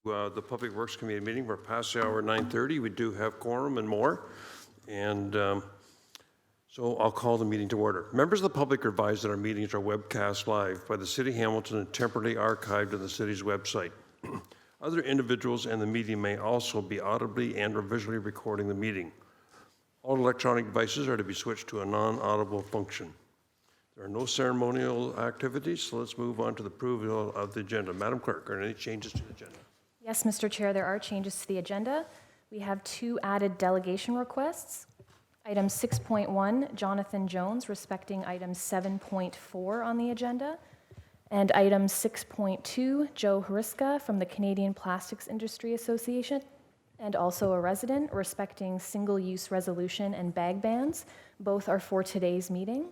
The Public Works Committee meeting. We're past the hour 9:30. We do have quorum and more. And so I'll call the meeting to order. Members of the public are advised that our meetings are webcast live by the City of Hamilton and temporarily archived on the city's website. Other individuals and the media may also be audibly and or visually recording the meeting. All electronic devices are to be switched to a non-audible function. There are no ceremonial activities, so let's move on to the approval of the agenda. Madam Clerk, are there any changes to the agenda? Yes, Mr. Chair, there are changes to the agenda. We have 2 added delegation requests. Item 6.1, Jonathan Jones, respecting item 7.4 on the agenda. And item 6.2, Joe Hariska from the Canadian Plastics Industry Association, and also a resident, respecting single-use resolution and bag bans. Both are for today's meeting.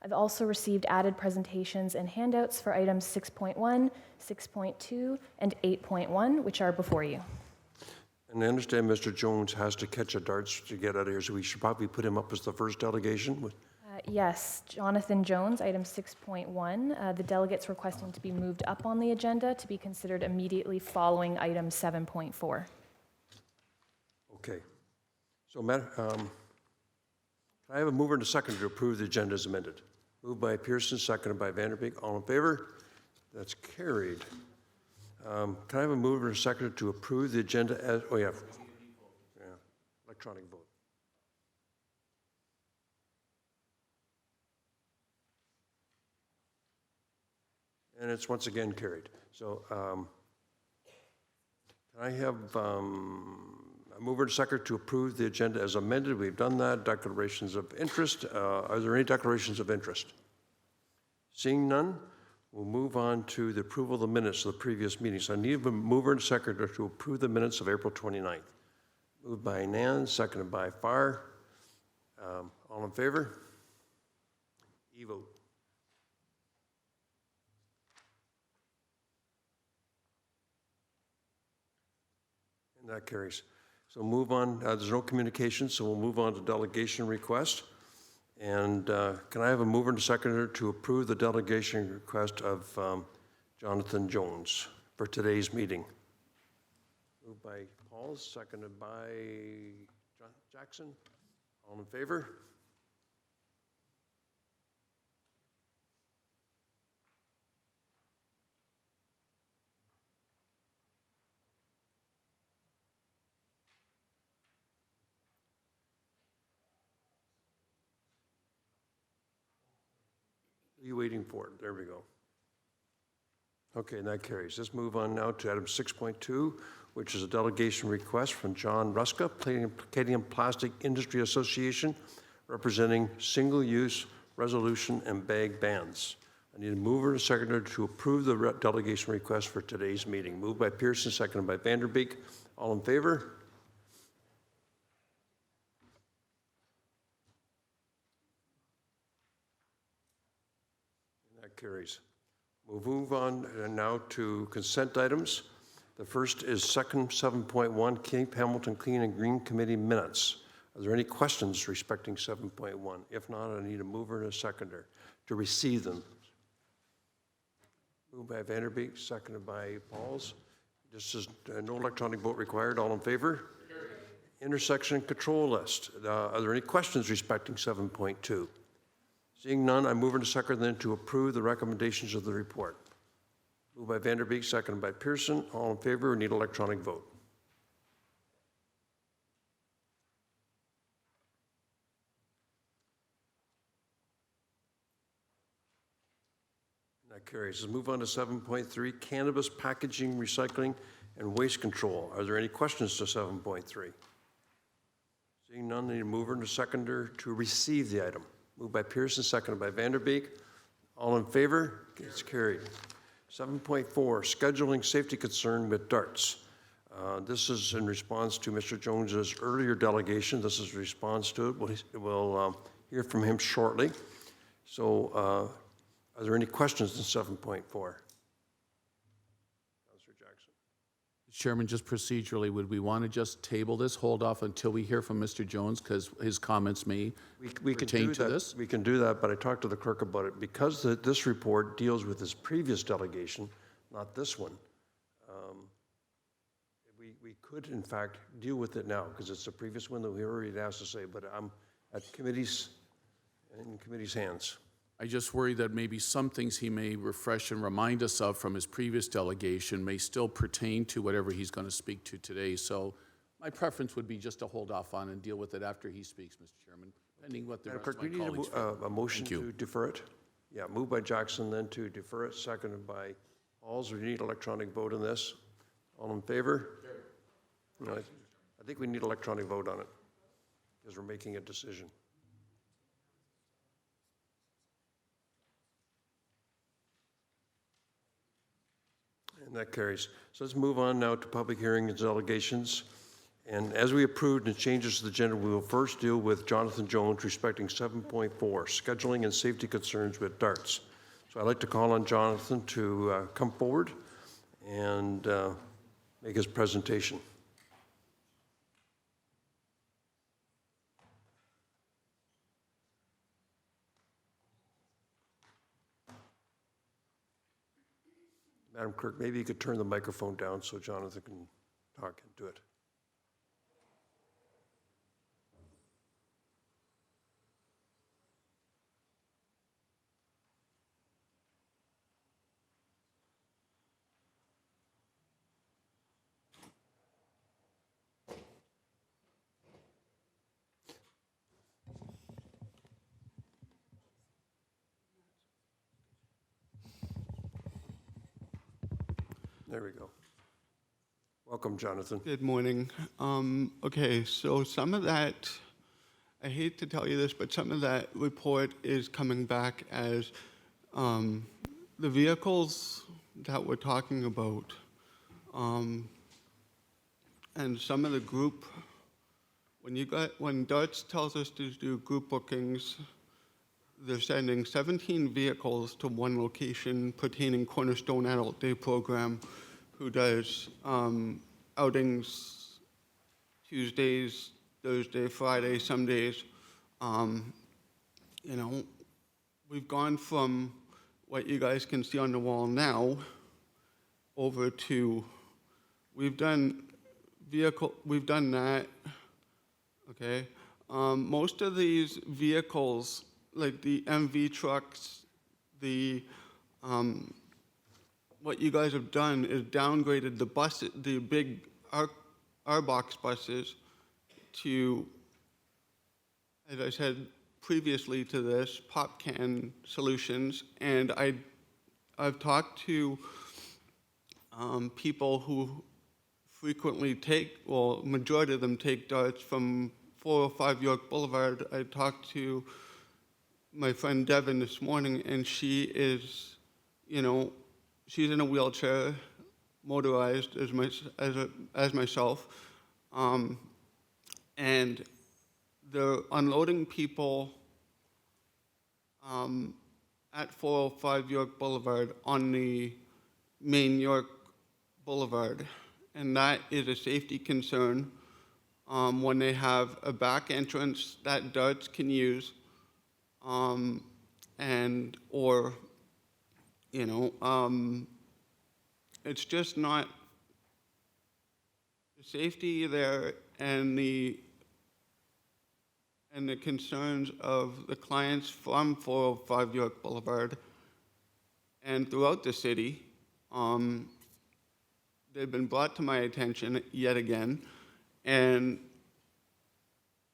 I've also received added presentations and handouts for items 6.1, 6.2, and 8.1, which are before you. And I understand Mr. Jones has to catch a darts to get out of here, so we should probably put him up as the first delegation. Yes, Jonathan Jones, item 6.1. The delegates requesting to be moved up on the agenda to be considered immediately following item 7.4. Okay. So, can I have a mover and a seconder to approve the agenda as amended? Moved by Pearson, seconded by Vanderbeek. All in favor? That's carried. Can I have a mover and a seconder to approve the agenda as, electronic vote. And it's once again carried. So, can I have a mover and seconder to approve the agenda as amended? We've done that. Declarations of interest. Are there any declarations of interest? Seeing none, we'll move on to the approval of the minutes of the previous meeting. So I need a mover and seconder to approve the minutes of April 29th. Moved by Nan, seconded by Farr. All in favor? E-vote. And that carries. So move on. There's no communication, so we'll move on to delegation request. And can I have a mover and a seconder to approve the delegation request of Jonathan Jones for today's meeting? Moved by Paul, seconded by John Jackson. All in favor? What are you waiting for? There we go. Okay, and that carries. Let's move on now to item 6.2, which is a delegation request from John Ruska, Canadian Plastic Industry Association, representing single-use resolution and bag bans. I need a mover and a seconder to approve the delegation request for today's meeting. Moved by Pearson, seconded by Vanderbeek. All in favor? That carries. We'll move on now to consent items. The first is 7.1, Cape Hamilton Clean and Green Committee minutes. Are there any questions respecting 7.1? If not, I need a mover and a seconder to receive them. Moved by Vanderbeek, seconded by Pauls. This is no electronic vote required. All in favor? Intersection control list. Are there any questions respecting 7.2? Seeing none, I move into second then to approve the recommendations of the report. Moved by Vanderbeek, seconded by Pearson. All in favor, we need electronic vote. That carries. Let's move on to 7.3, cannabis packaging, recycling, and waste control. Are there any questions to 7.3? Seeing none, I need a mover and a seconder to receive the item. Moved by Pearson, seconded by Vanderbeek. All in favor? It's carried. 7.4, scheduling safety concern with darts. This is in response to Mr. Jones's earlier delegation. This is a response to it. We'll hear from him shortly. So are there any questions in 7.4? Chairman, just procedurally, would we want to just table this, hold off until we hear from Mr. Jones, because his comments may pertain to this? We can do that, but I talked to the clerk about it. Because this report deals with his previous delegation, not this one, we could in fact deal with it now, because it's the previous one that we already asked to say, but I'm in committee's hands. I just worry that maybe some things he may refresh and remind us of from his previous delegation may still pertain to whatever he's going to speak to today. So my preference would be just to hold off on and deal with it after he speaks, Mr. Chairman, pending what the Madam rest of Clerk, my we need colleagues feel. a motion Thank you. to defer it. Yeah, moved by Jackson, then to defer it, seconded by Halls. We need electronic vote on this. All in favor? No, I think we need electronic vote on it, because we're making a decision. And that carries. So let's move on now to public hearings and delegations. And as we approved the changes to the agenda, we will first deal with Jonathan Jones respecting 7.4, scheduling and safety concerns with darts. So I'd like to call on Jonathan to come forward and make his presentation. Madam Clerk, maybe you could turn the microphone down so Jonathan can talk and do it. There we go. Welcome, Jonathan. Good morning. Okay, so some of that, I hate to tell you this, but some of that report is coming back as the vehicles that we're talking about, and some of the group, when Darts tells us to do group bookings, they're sending 17 vehicles to one location pertaining Cornerstone Adult Day Program, who does outings Tuesdays, Thursday, Friday, some days. You know, we've gone from what you guys can see on the wall now over to, we've done that, okay? Most of these vehicles, like the MV trucks, what you guys have done is downgraded the buses, the big R-Box buses to, as I said previously to this, pop can solutions. And I've talked to people who frequently take, well, majority of them take darts from 405 York Boulevard. I talked to my friend Devin this morning, and she is, you know, she's in a wheelchair, motorized as myself, and they're unloading people at 405 York Boulevard on the main York Boulevard, and that is a safety concern when they have a back entrance that Darts can use, or you know, it's just not the safety there, and the concerns of the clients from 405 York Boulevard and throughout the city. They've been brought to my attention yet again, and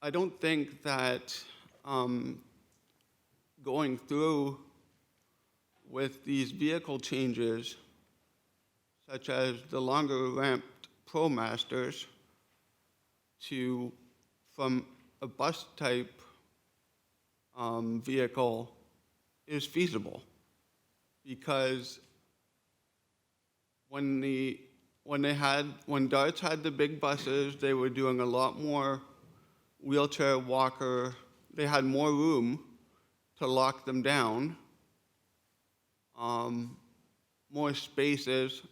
I don't think that going through with these vehicle changes, such as the longer ramped ProMasters from a bus type vehicle is feasible, because when Darts had the big buses, they were doing a lot more wheelchair, walker. They had more room to lock them down, more spaces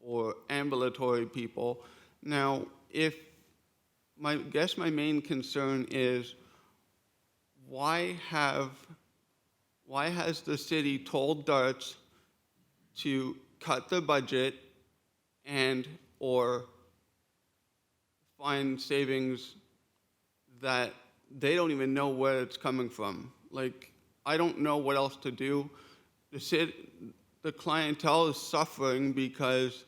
for ambulatory people. Now, my main concern is, why has the city told Darts to cut the budget and or find savings that they don't even know where it's coming from. Like, I don't know what else to do. The clientele is suffering because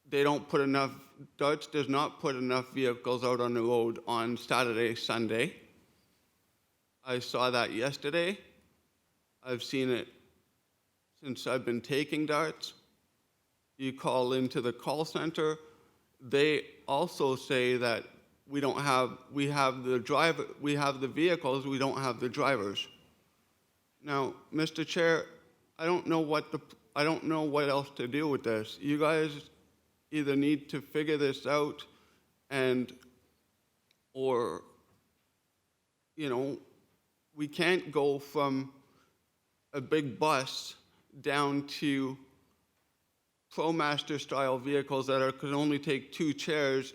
they don't put enough, Darts does not put enough vehicles out on the road on Saturday, Sunday. I saw that yesterday. I've seen it since I've been taking Darts. You call into the call center, they also say that we have the vehicles, we don't have the drivers. Now, Mr. Chair, I don't know what else to do with this. You guys either need to figure this out or, we can't go from a big bus down to ProMaster style vehicles that can only take 2 chairs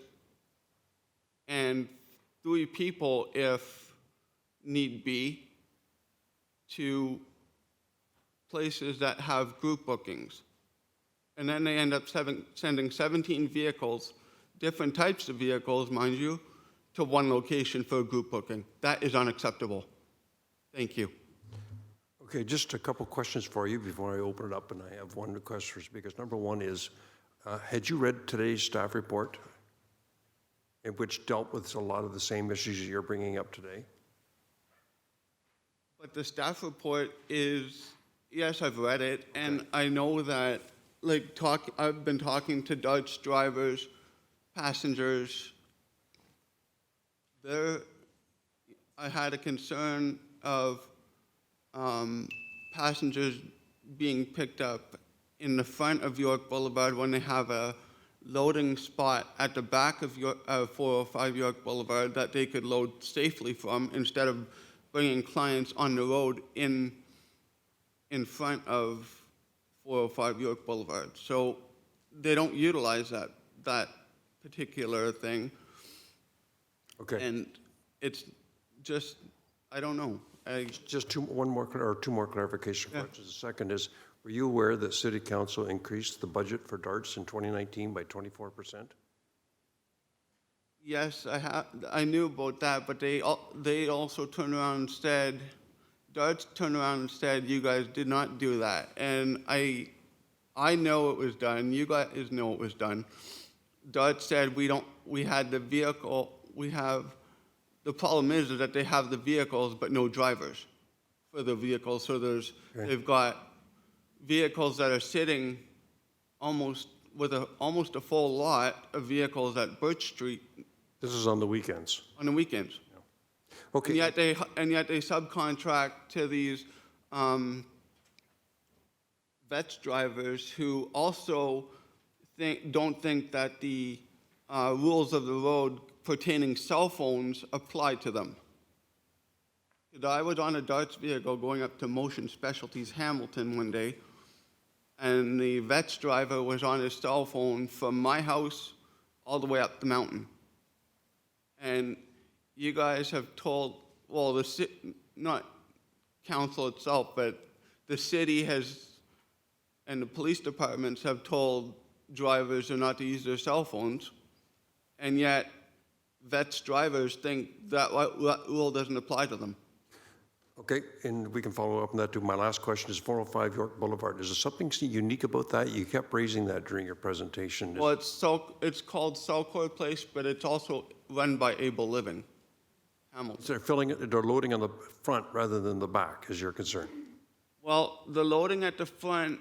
and 3 people if need be, to places that have group bookings. And then they end up sending 17 vehicles, different types of vehicles, mind you, to one location for a group booking. That is unacceptable. Thank you. Okay, just a couple questions for you before I open it up, and I have one request for speakers. Number one is, had you read today's staff report, in which dealt with a lot of the same issues you're bringing up today? But the staff report is, yes, I've read it, and I know that, I've been talking to Darts drivers, passengers. I had a concern of passengers being picked up in the front of York Boulevard when they have a loading spot at the back of 405 York Boulevard that they could load safely from, instead of bringing clients on the road in front of 405 York Boulevard. So they don't utilize that particular thing. Okay. And it's just, I don't know. Just two more clarification questions. The second is, were you aware that City Council increased the budget for Darts in 2019 by 24%? Yes, I knew about that, but they also turned around and said, Darts turned around and said, you guys did not do that. And I know it was done. You guys know it was done. Darts said we had the vehicle, the problem is that they have the vehicles but no drivers for the vehicles. So they've got vehicles that are sitting almost a full lot of vehicles at Birch Street. This is on the weekends. On the weekends. Okay. And yet they subcontract to these vets drivers who also don't think that the rules of the road pertaining cell phones apply to them. I was on a Darts vehicle going up to Motion Specialties Hamilton one day, and the vets driver was on his cell phone from my house all the way up the mountain. And you guys have told, well, not council itself, but the city has, and the police departments have told drivers are not to use their cell phones, and yet vets drivers think that rule doesn't apply to them. Okay, and we can follow up on that too. My last question is 405 York Boulevard. Is there something unique about that? You kept raising that during your presentation. Well, it's called Selcor Place, but it's also run by Able Living, Hamilton. So they're loading on the front rather than the back, is your concern? Well, the loading at the front,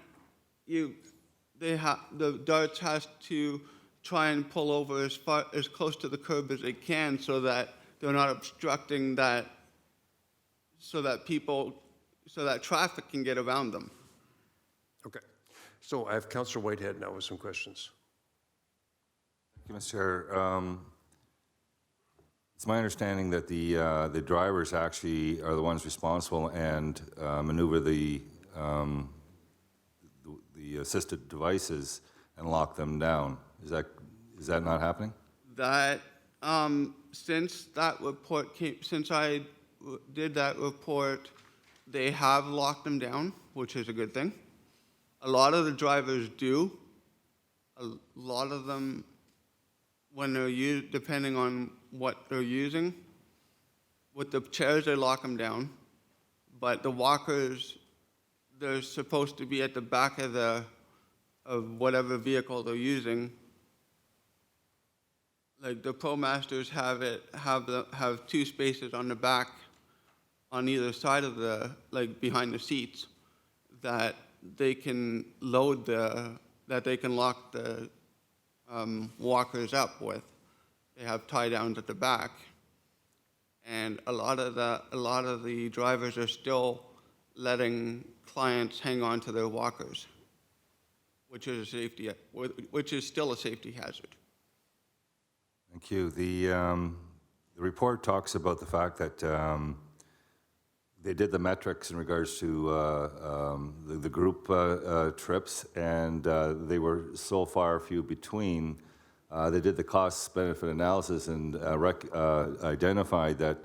the Darts has to try and pull over as close to the curb as they can so that they're not obstructing that, so that traffic can get around them. Okay. So I have Councillor Whitehead now with some questions. Thank you, Mr. Chair. It's my understanding that the drivers actually are the ones responsible and maneuver the assisted devices and lock them down. Is that not happening? That since I did that report, they have locked them down, which is a good thing. A lot of the drivers do. A lot of them when they're depending on what they're using. With the chairs, they lock them down, but the walkers, they're supposed to be at the back of whatever vehicle they're using. Like the ProMasters have 2 spaces on the back, on either side of like behind the seats, that they can load that they can lock the walkers up with. They have tie downs at the back, and a lot of the drivers are still letting clients hang on to their walkers, which is still a safety hazard. Thank you. The report talks about the fact that they did the metrics in regards to the group trips, and they were so far few between. They did the cost-benefit analysis and identified that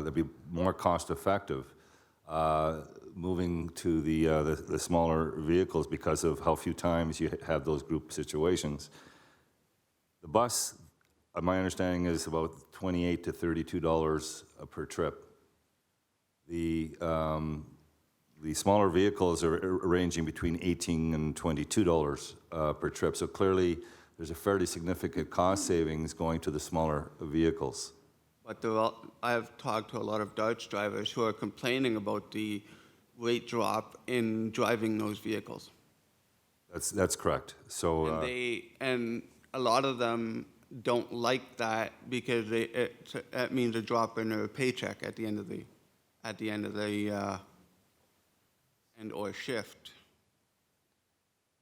they'd be more cost-effective moving to the smaller vehicles because of how few times you have those group situations. The bus, my understanding, is about $28 to $32 per trip. The smaller vehicles are ranging between $18 and $22 per trip. So clearly, there's a fairly significant cost savings going to the smaller vehicles. But I've talked to a lot of Darts drivers who are complaining about the rate drop in driving those vehicles. That's correct. So And a lot of them don't like that because that means a drop in their paycheck at the end of the and or shift.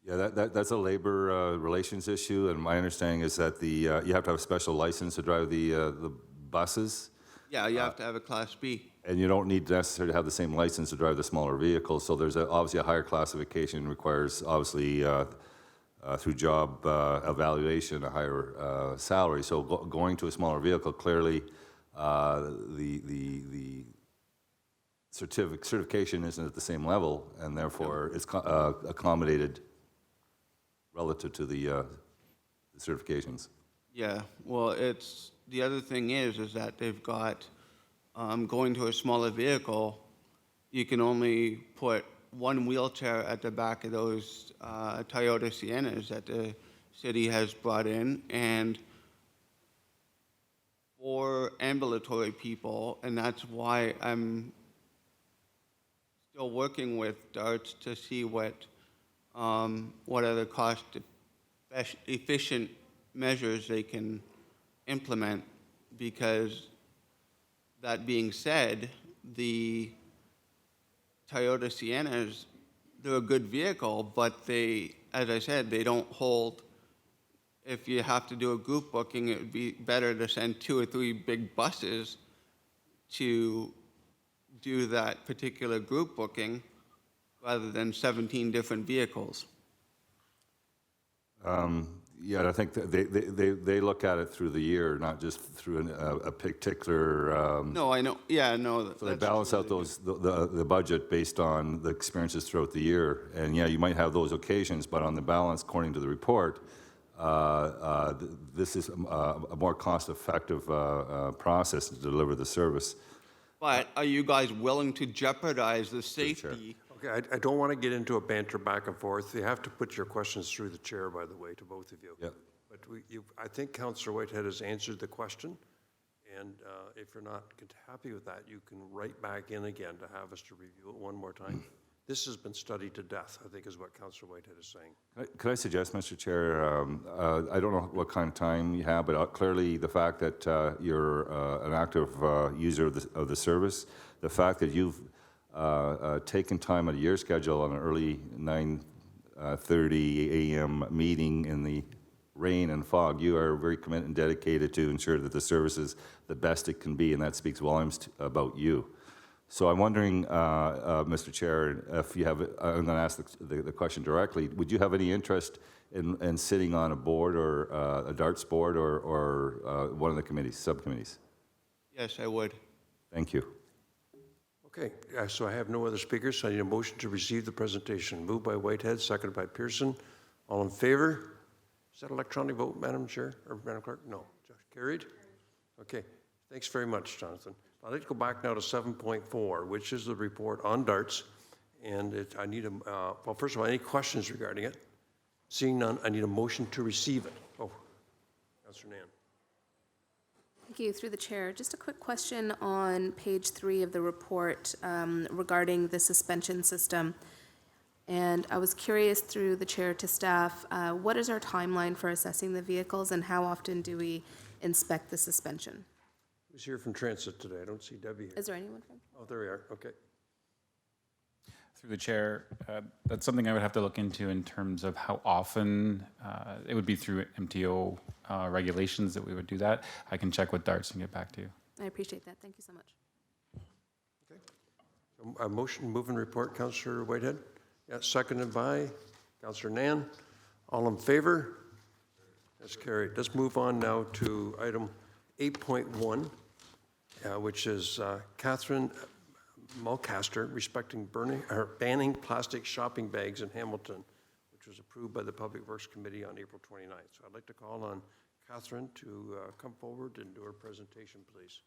yeah, that's a labor relations issue, and my understanding is that you have to have a special license to drive the buses, Yeah, you have to have a Class B. and you don't need necessarily to have the same license to drive the smaller vehicles. So there's obviously a higher classification, requires obviously through job evaluation a higher salary. So going to a smaller vehicle, clearly the certification isn't at the same level, and therefore it's accommodated relative to the certifications. Yeah, well, the other thing is that they've got, going to a smaller vehicle, you can only put one wheelchair at the back of those Toyota Siennas that the city has brought in, and 4 ambulatory people, and that's why I'm still working with Darts to see what other cost-efficient measures they can implement, because that being said, the Toyota Siennas, they're a good vehicle, but they, as I said, they don't hold. If you have to do a group booking, it would be better to send 2 or 3 big buses to do that particular group booking rather than 17 different vehicles. Yeah, I think that they look at it through the year, not just through a particular. No, I know. Yeah, no. So they balance out the budget based on the experiences throughout the year, and yeah, you might have those occasions, but on the balance, according to the report, this is a more cost-effective process to deliver the service. But are you guys willing to jeopardize the safety? Okay, I don't want to get into a banter back and forth. You have to put your questions through the chair, by the way, to both of you. Yep. But I think Councillor Whitehead has answered the question, and if you're not happy with that, you can write back in again to have us to review it one more time. This has been studied to death, I think is what Councillor Whitehead is saying. Could I suggest, Mr. Chair, I don't know what kind of time you have, but clearly the fact that you're an active user of the service, the fact that you've taken time out of your schedule on an early 9:30 a.m. meeting in the rain and fog, you are very committed and dedicated to ensure that the service is the best it can be, and that speaks volumes about you. So I'm wondering, Mr. Chair, if you have, I'm going to ask the question directly, would you have any interest in sitting on a board or a Darts board or one of the committees, subcommittees? Yes, I would. Thank you. Okay, so I have no other speakers, so I need a motion to receive the presentation. Moved by Whitehead, seconded by Pearson. All in favor? Is that electronic vote, Madam Chair, or Madam Clerk? No. Just carried? Okay. Thanks very much, Jonathan. I'd like to go back now to 7.4, which is the report on darts. And I need well, first of all, any questions regarding it? Seeing none, I need a motion to receive it. Oh, Councillor Nan. Thank you. Through the chair, just a quick question on page 3 of the report regarding the suspension system. And I was curious through the chair to staff, what is our timeline for assessing the vehicles and how often do we inspect the suspension? Who's here from Transit today? I don't see Debbie here. Is there anyone from? Oh, there we are. Okay. Through the chair, that's something I would have to look into in terms of how often. It would be through MTO regulations that we would do that. I can check with DARTS and get back to you. I appreciate that. Thank you so much. Okay. So a motion, move and report, Councillor Whitehead. Yeah, seconded by Councillor Nan. All in favor? That's carried. Let's move on now to item 8.1, which is Catherine Mulcaster respecting banning plastic shopping bags in Hamilton, which was approved by the Public Works Committee on April 29th. So I'd like to call on Catherine to come forward and do her presentation, please.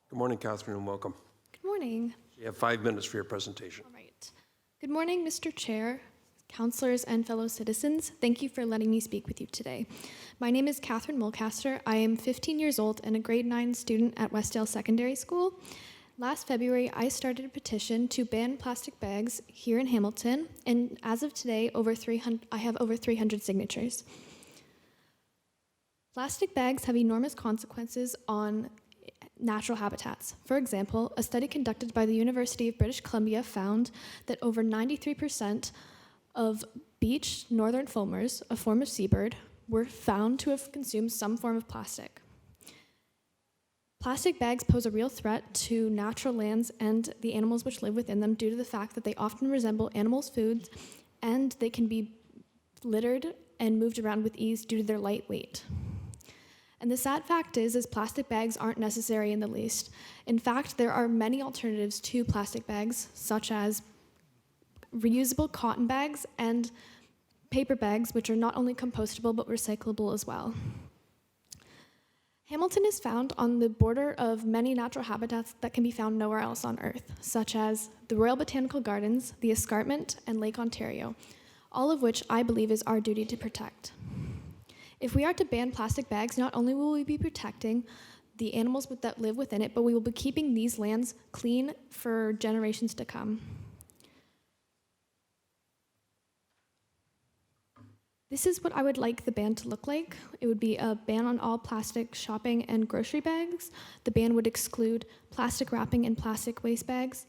Good morning, Catherine, and welcome. Good morning. You have 5 minutes for your presentation. All right. Good morning, Mr. Chair, councillors, and fellow citizens. Thank you for letting me speak with you today. My name is Catherine Mulcaster. I am 15 years old and a grade 9 student at Westdale Secondary School. Last February, I started a petition to ban plastic bags here in Hamilton, and as of today, I have over 300 signatures. Plastic bags have enormous consequences on natural habitats. For example, a study conducted by the University of British Columbia found that over 93% of beach northern fulmars, a form of seabird, were found to have consumed some form of plastic. Plastic bags pose a real threat to natural lands and the animals which live within them due to the fact that they often resemble animals' foods and they can be littered and moved around with ease due to their light weight. And the sad fact is plastic bags aren't necessary in the least. In fact, there are many alternatives to plastic bags, such as reusable cotton bags and paper bags, which are not only compostable but recyclable as well. Hamilton is found on the border of many natural habitats that can be found nowhere else on Earth, such as the Royal Botanical Gardens, the Escarpment, and Lake Ontario, all of which I believe is our duty to protect. If we are to ban plastic bags, not only will we be protecting the animals that live within it, but we will be keeping these lands clean for generations to come. This is what I would like the ban to look like. It would be a ban on all plastic shopping and grocery bags. The ban would exclude plastic wrapping and plastic waste bags.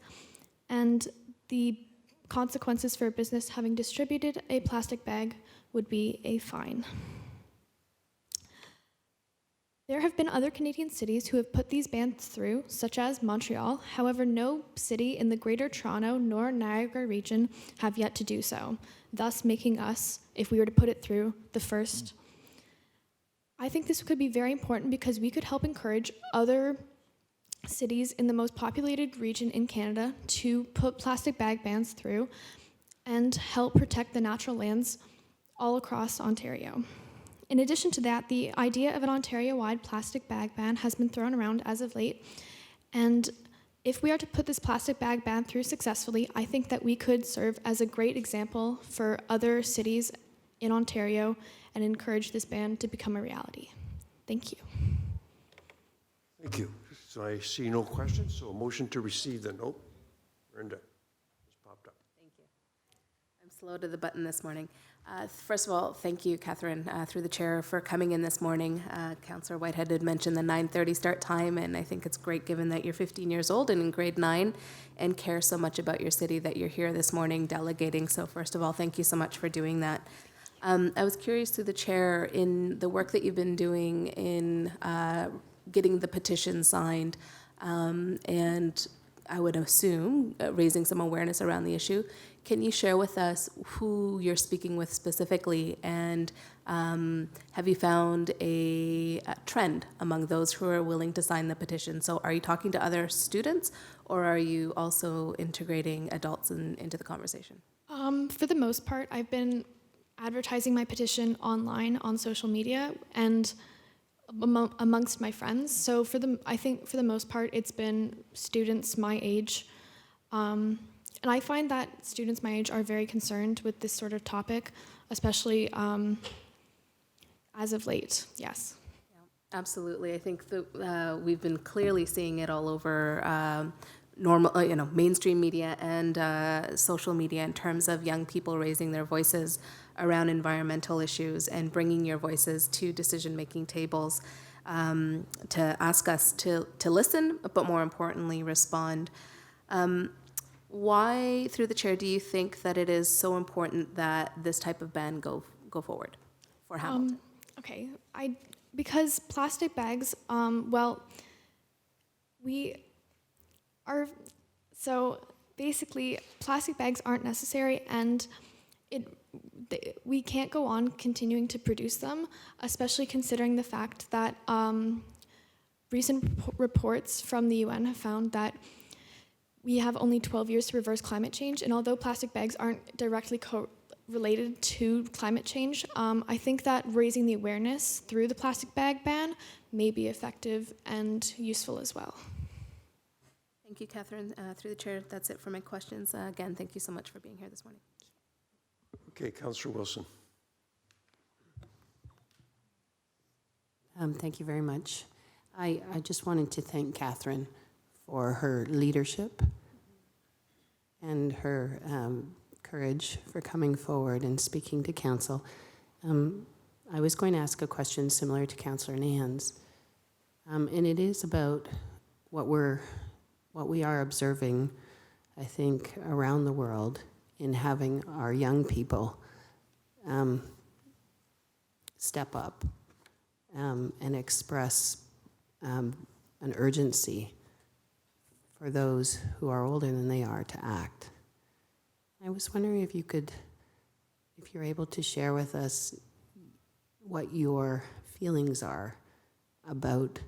And the consequences for a business having distributed a plastic bag would be a fine. There have been other Canadian cities who have put these bans through, such as Montreal. However, no city in the Greater Toronto nor Niagara region have yet to do so, thus making us, if we were to put it through, the first. I think this could be very important because we could help encourage other cities in the most populated region in Canada to put plastic bag bans through and help protect the natural lands all across Ontario. In addition to that, the idea of an Ontario-wide plastic bag ban has been thrown around as of late, and if we are to put this plastic bag ban through successfully, I think that we could serve as a great example for other cities in Ontario and encourage this ban to become a reality. Thank you. Thank you. So I see no questions, so a motion to receive then. Oh, Brenda just popped up. Thank you. I'm slow to the button this morning. First of all, thank you, Catherine, through the chair, for coming in this morning. Councillor Whitehead had mentioned the 9:30 start time, and I think it's great given that you're 15 years old and in grade 9 and care so much about your city that you're here this morning delegating. So first of all, thank you so much for doing that. I was curious through the chair in the work that you've been doing in getting the petition signed, and I would assume raising some awareness around the issue. Can you share with us who you're speaking with specifically and Have you found a trend among those who are willing to sign the petition? So are you talking to other students, or are you also integrating adults into the conversation? For the most part, I've been advertising my petition online on social media and amongst my friends. So I think for the most part, it's been students my age. And I find that students my age are very concerned with this sort of topic, especially as of late, yes. Absolutely. I think that we've been clearly seeing it all over mainstream media and social media in terms of young people raising their voices around environmental issues and bringing your voices to decision-making tables to ask us to listen, but more importantly, respond. Why, through the chair, do you think that it is so important that this type of ban go forward for Hamilton? Okay, because plastic bags, basically plastic bags aren't necessary, and we can't go on continuing to produce them, especially considering the fact that recent reports from the UN have found that we have only 12 years to reverse climate change, and although plastic bags aren't directly related to climate change, I think that raising the awareness through the plastic bag ban may be effective and useful as well. Thank you, Catherine. Through the chair, that's it for my questions. Again, thank you so much for being here this morning. Okay, Councillor Wilson. Thank you very much. I just wanted to thank Catherine for her leadership and her courage for coming forward and speaking to council. I was going to ask a question similar to Councillor Nans, and it is about what we are observing, I think, around the world in having our young people step up and express an urgency for those who are older than they are to act. I was wondering if you're able to share with us what your feelings are about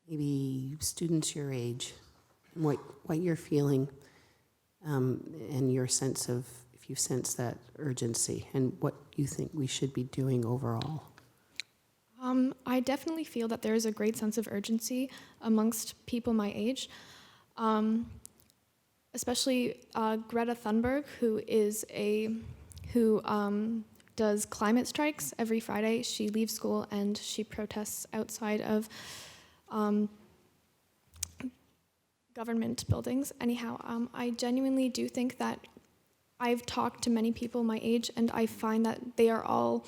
maybe students your age, and what you're feeling, and your sense of, if you sense that urgency, and what you think we should be doing overall. I definitely feel that there is a great sense of urgency amongst people my age, especially Greta Thunberg, who does climate strikes every Friday. She leaves school and she protests outside of government buildings. Anyhow, I genuinely do think that I've talked to many people my age, and I find that they are all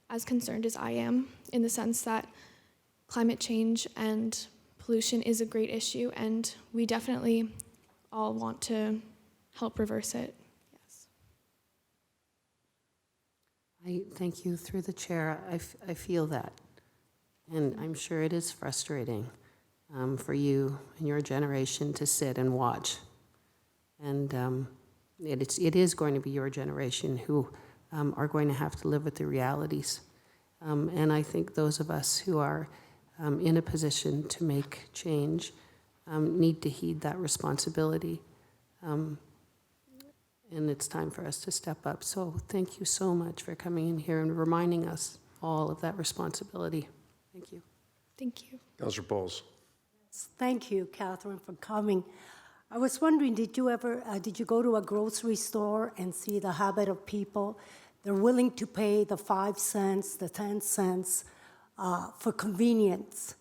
as concerned as I am, in the sense that climate change and pollution is a great issue, and we definitely all want to help reverse it. Yes. I thank you. Through the chair, I feel that, and I'm sure it is frustrating for you and your generation to sit and watch, and it is going to be your generation who are going to have to live with the realities. And I think those of us who are in a position to make change need to heed that responsibility. And it's time for us to step up. So thank you so much for coming in here and reminding us all of that responsibility. Thank you. Thank you. Councillor Bowles. Thank you, Catherine, for coming. I was wondering, did you go to a grocery store and see the habit of people? They're willing to pay the 5 cents, the 10 cents for convenience.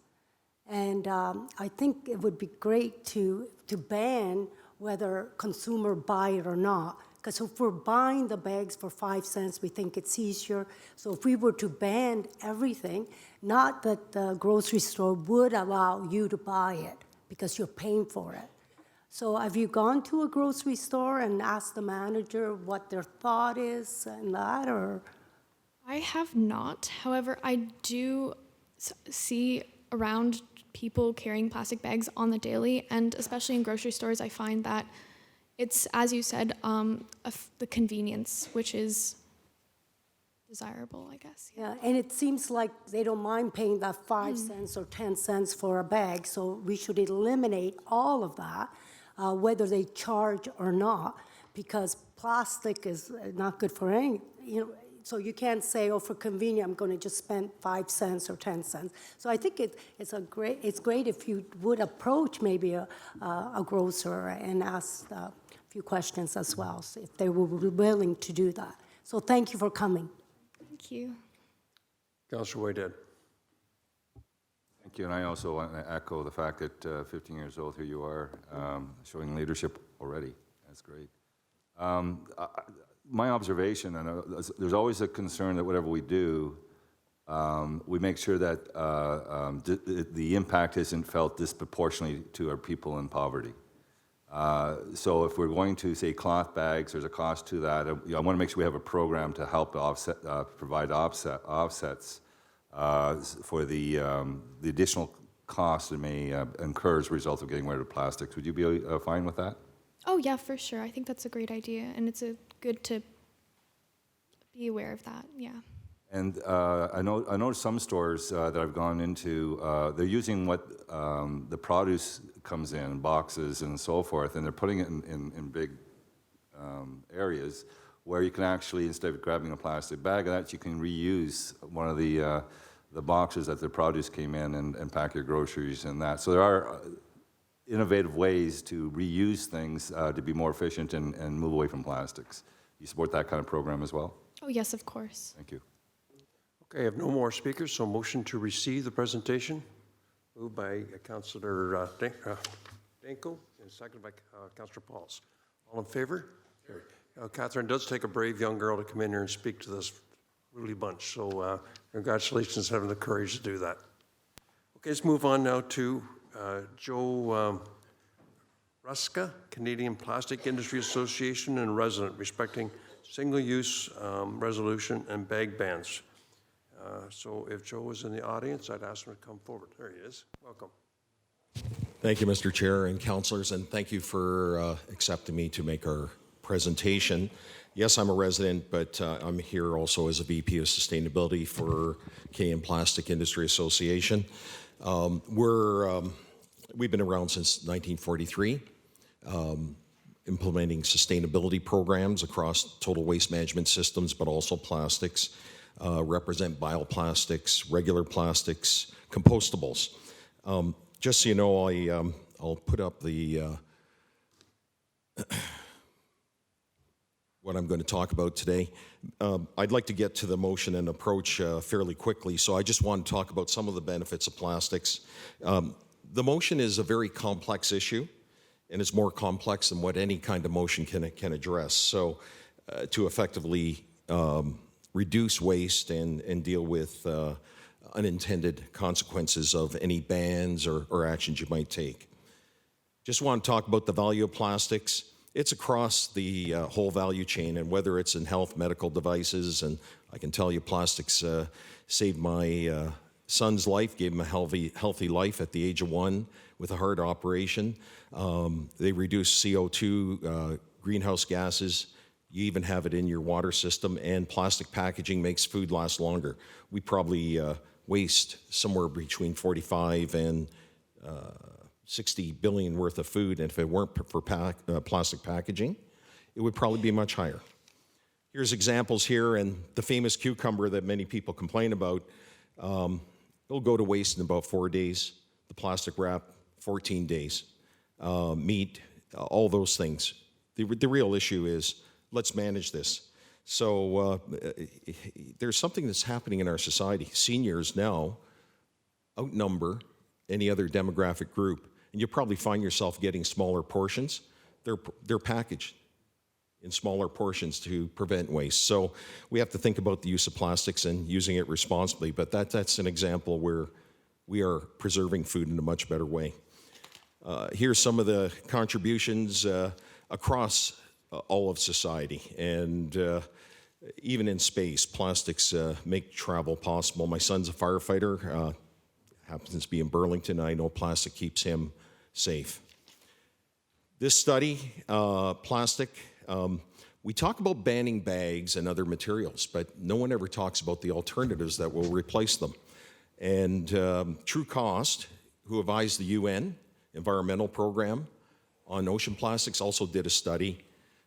And I think it would be great to ban whether consumer buy it or not. Because if we're buying the bags for 5 cents, we think it's easier. So if we were to ban everything, not that the grocery store would allow you to buy it because you're paying for it. So have you gone to a grocery store and asked the manager what their thought is and that, or? I have not. However, I do see around people carrying plastic bags on the daily, and especially in grocery stores, I find that It's, as you said, the convenience, which is desirable, I guess. Yeah, and it seems like they don't mind paying that 5 cents or 10 cents for a bag, so we should eliminate all of that, whether they charge or not, because plastic is not good for any, so you can't say, oh, for convenience, I'm going to just spend 5 cents or 10 cents. So I think it's great if you would approach maybe a grocer and ask a few questions as well, so if they were willing to do that. So thank you for coming. Thank you. Councillor Whitehead. Thank you, and I also want to echo the fact that 15 years old, here you are, showing leadership already. That's great. My observation, and there's always a concern that whatever we do, we make sure that the impact isn't felt disproportionately to our people in poverty. So if we're going to say cloth bags, there's a cost to that. I want to make sure we have a program to help offset, provide offsets for the additional costs that may incur as a result of getting rid of plastics. Would you be fine with that? Oh, yeah, for sure. I think that's a great idea, and it's good to be aware of that, yeah. And I know some stores that I've gone into, they're using what the produce comes in boxes and so forth, and they're putting it in big areas where you can actually, instead of grabbing a plastic bag of that, you can reuse one of the boxes that the produce came in and pack your groceries in that. So there are innovative ways to reuse things to be more efficient and move away from plastics. You support that kind of program as well? Oh, yes, of course. Thank you. Okay, I have no more speakers, so motion to receive the presentation. Moved by Councillor Danko and seconded by Councillor Pauls. All in favor? Carried. Catherine does take a brave young girl to come in here and speak to this really bunch, so congratulations on having the courage to do that. Okay, let's move on now to Joe Ruska, Canadian Plastic Industry Association and resident, respecting single-use resolution and bag bans. So if Joe is in the audience, I'd ask him to come forward. There he is. Welcome. Thank you, Mr. Chair and councillors, and thank you for accepting me to make our presentation. Yes, I'm a resident, but I'm here also as a VP of Sustainability for Canadian Plastic Industry Association. We've been around since 1943, implementing sustainability programs across total waste management systems, but also plastics. Represent bioplastics, regular plastics, compostables. Just so you know, I'll put up the what I'm going to talk about today. I'd like to get to the motion and approach fairly quickly, so I just want to talk about some of the benefits of plastics. The motion is a very complex issue, and it's more complex than what any kind of motion can address. So to effectively reduce waste and deal with unintended consequences of any bans or actions you might take. Just want to talk about the value of plastics. It's across the whole value chain, and whether it's in health, medical devices, and I can tell you plastics saved my son's life, gave him a healthy life at the age of 1 with a heart operation. They reduce CO2, greenhouse gases. You even have it in your water system, and plastic packaging makes food last longer. We probably waste somewhere between 45 and 60 billion worth of food, and if it weren't for plastic packaging, it would probably be much higher. Here's examples here, and the famous cucumber that many people complain about, it'll go to waste in about 4 days. The plastic wrap, 14 days. Meat, all those things. The real issue is, let's manage this. So there's something that's happening in our society. Seniors now outnumber any other demographic group, and you'll probably find yourself getting smaller portions. They're packaged in smaller portions to prevent waste. So we have to think about the use of plastics and using it responsibly, but that's an example where we are preserving food in a much better way. Here's some of the contributions across all of society, and even in space, plastics make travel possible. My son's a firefighter, happens to be in Burlington. I know plastic keeps him safe. This study, plastic, we talk about banning bags and other materials, but no one ever talks about the alternatives that will replace them. And True Cost, who advised the UN Environmental Program on ocean plastics, also did a study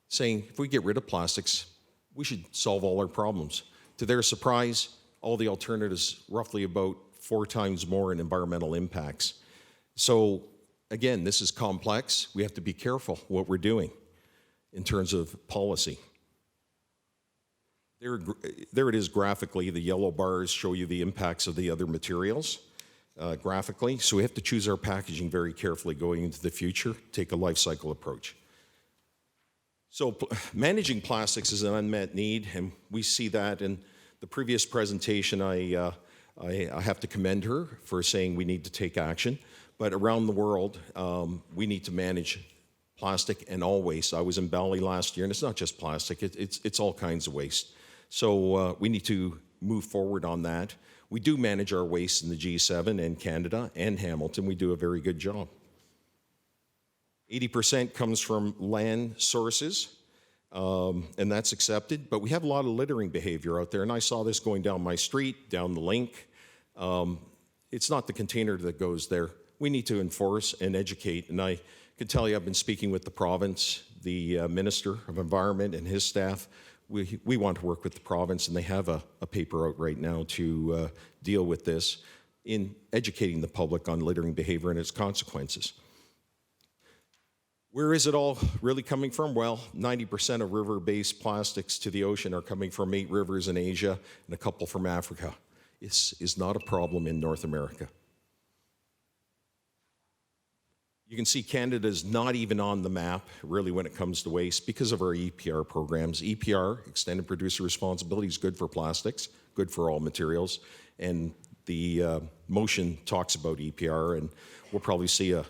saying if we get rid of plastics, we should solve all our problems. To their surprise, all the alternatives roughly about 4 times more in environmental impacts. So again, this is complex. We have to be careful what we're doing in terms of policy. There it is graphically. The yellow bars show you the impacts of the other materials graphically. So we have to choose our packaging very carefully going into the future, take a life cycle approach. So managing plastics is an unmet need, and we see that in the previous presentation. I have to commend her for saying we need to take action. But around the world, we need to manage plastic and all waste. I was in Bali last year, and it's not just plastic, it's all kinds of waste. So we need to move forward on that. We do manage our waste in the G7 and Canada and Hamilton. We do a very good job. 80% comes from land sources, and that's accepted. But we have a lot of littering behavior out there, and I saw this going down my street, down the link. It's not the container that goes there. We need to enforce and educate, and I can tell you I've been speaking with the province, the Minister of Environment and his staff. We want to work with the province, and they have a paper out right now to deal with this in educating the public on littering behavior and its consequences. Where is it all really coming from? Well, 90% of river-based plastics to the ocean are coming from 8 rivers in Asia and a couple from Africa. This is not a problem in North America. You can see Canada is not even on the map, really, when it comes to waste because of our EPR programs. EPR, Extended Producer Responsibility, is good for plastics, good for all materials. And the motion talks about EPR, and we'll probably see a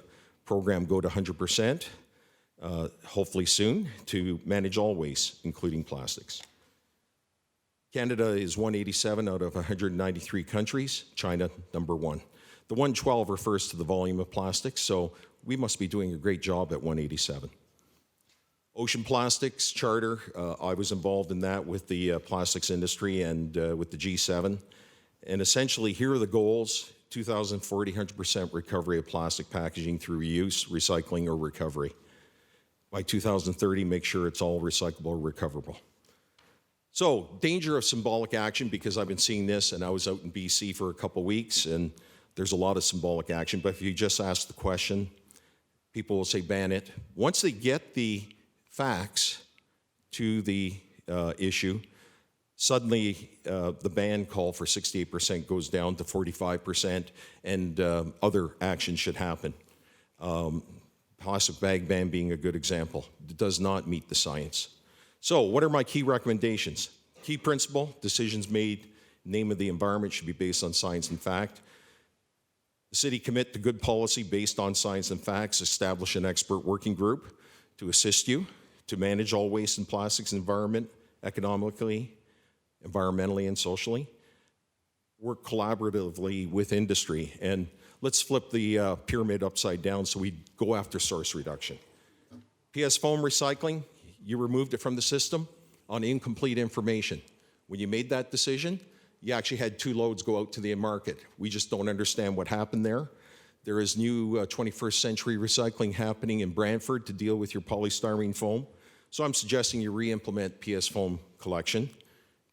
program go to 100%, hopefully soon, to manage all waste, including plastics. Canada is 187 out of 193 countries, China number 1. The 112 refers to the volume of plastics, so we must be doing a great job at 187. Ocean Plastics Charter, I was involved in that with the plastics industry and with the G7. And essentially, here are the goals: 2040, 100% recovery of plastic packaging through reuse, recycling, or recovery. By 2030, make sure it's all recyclable or recoverable. So, danger of symbolic action, because I've been seeing this, and I was out in BC for a couple weeks, and there's a lot of symbolic action. But if you just ask the question, people will say ban it. Once they get the facts to the issue, suddenly the ban call for 68% goes down to 45%, and other action should happen. Plastic bag ban being a good example. It does not meet the science. So what are my key recommendations? Key principle: decisions made in the name of the environment should be based on science and fact. The city commit to good policy based on science and facts. Establish an expert working group to assist you to manage all waste and plastics environment economically, environmentally, and socially. Work collaboratively with industry. And let's flip the pyramid upside down so we go after source reduction. PS foam recycling, you removed it from the system on incomplete information. When you made that decision, you actually had 2 loads go out to the market. We just don't understand what happened there. There is new 21st century recycling happening in Brantford to deal with your polystyrene foam. So I'm suggesting you re-implement PS foam collection,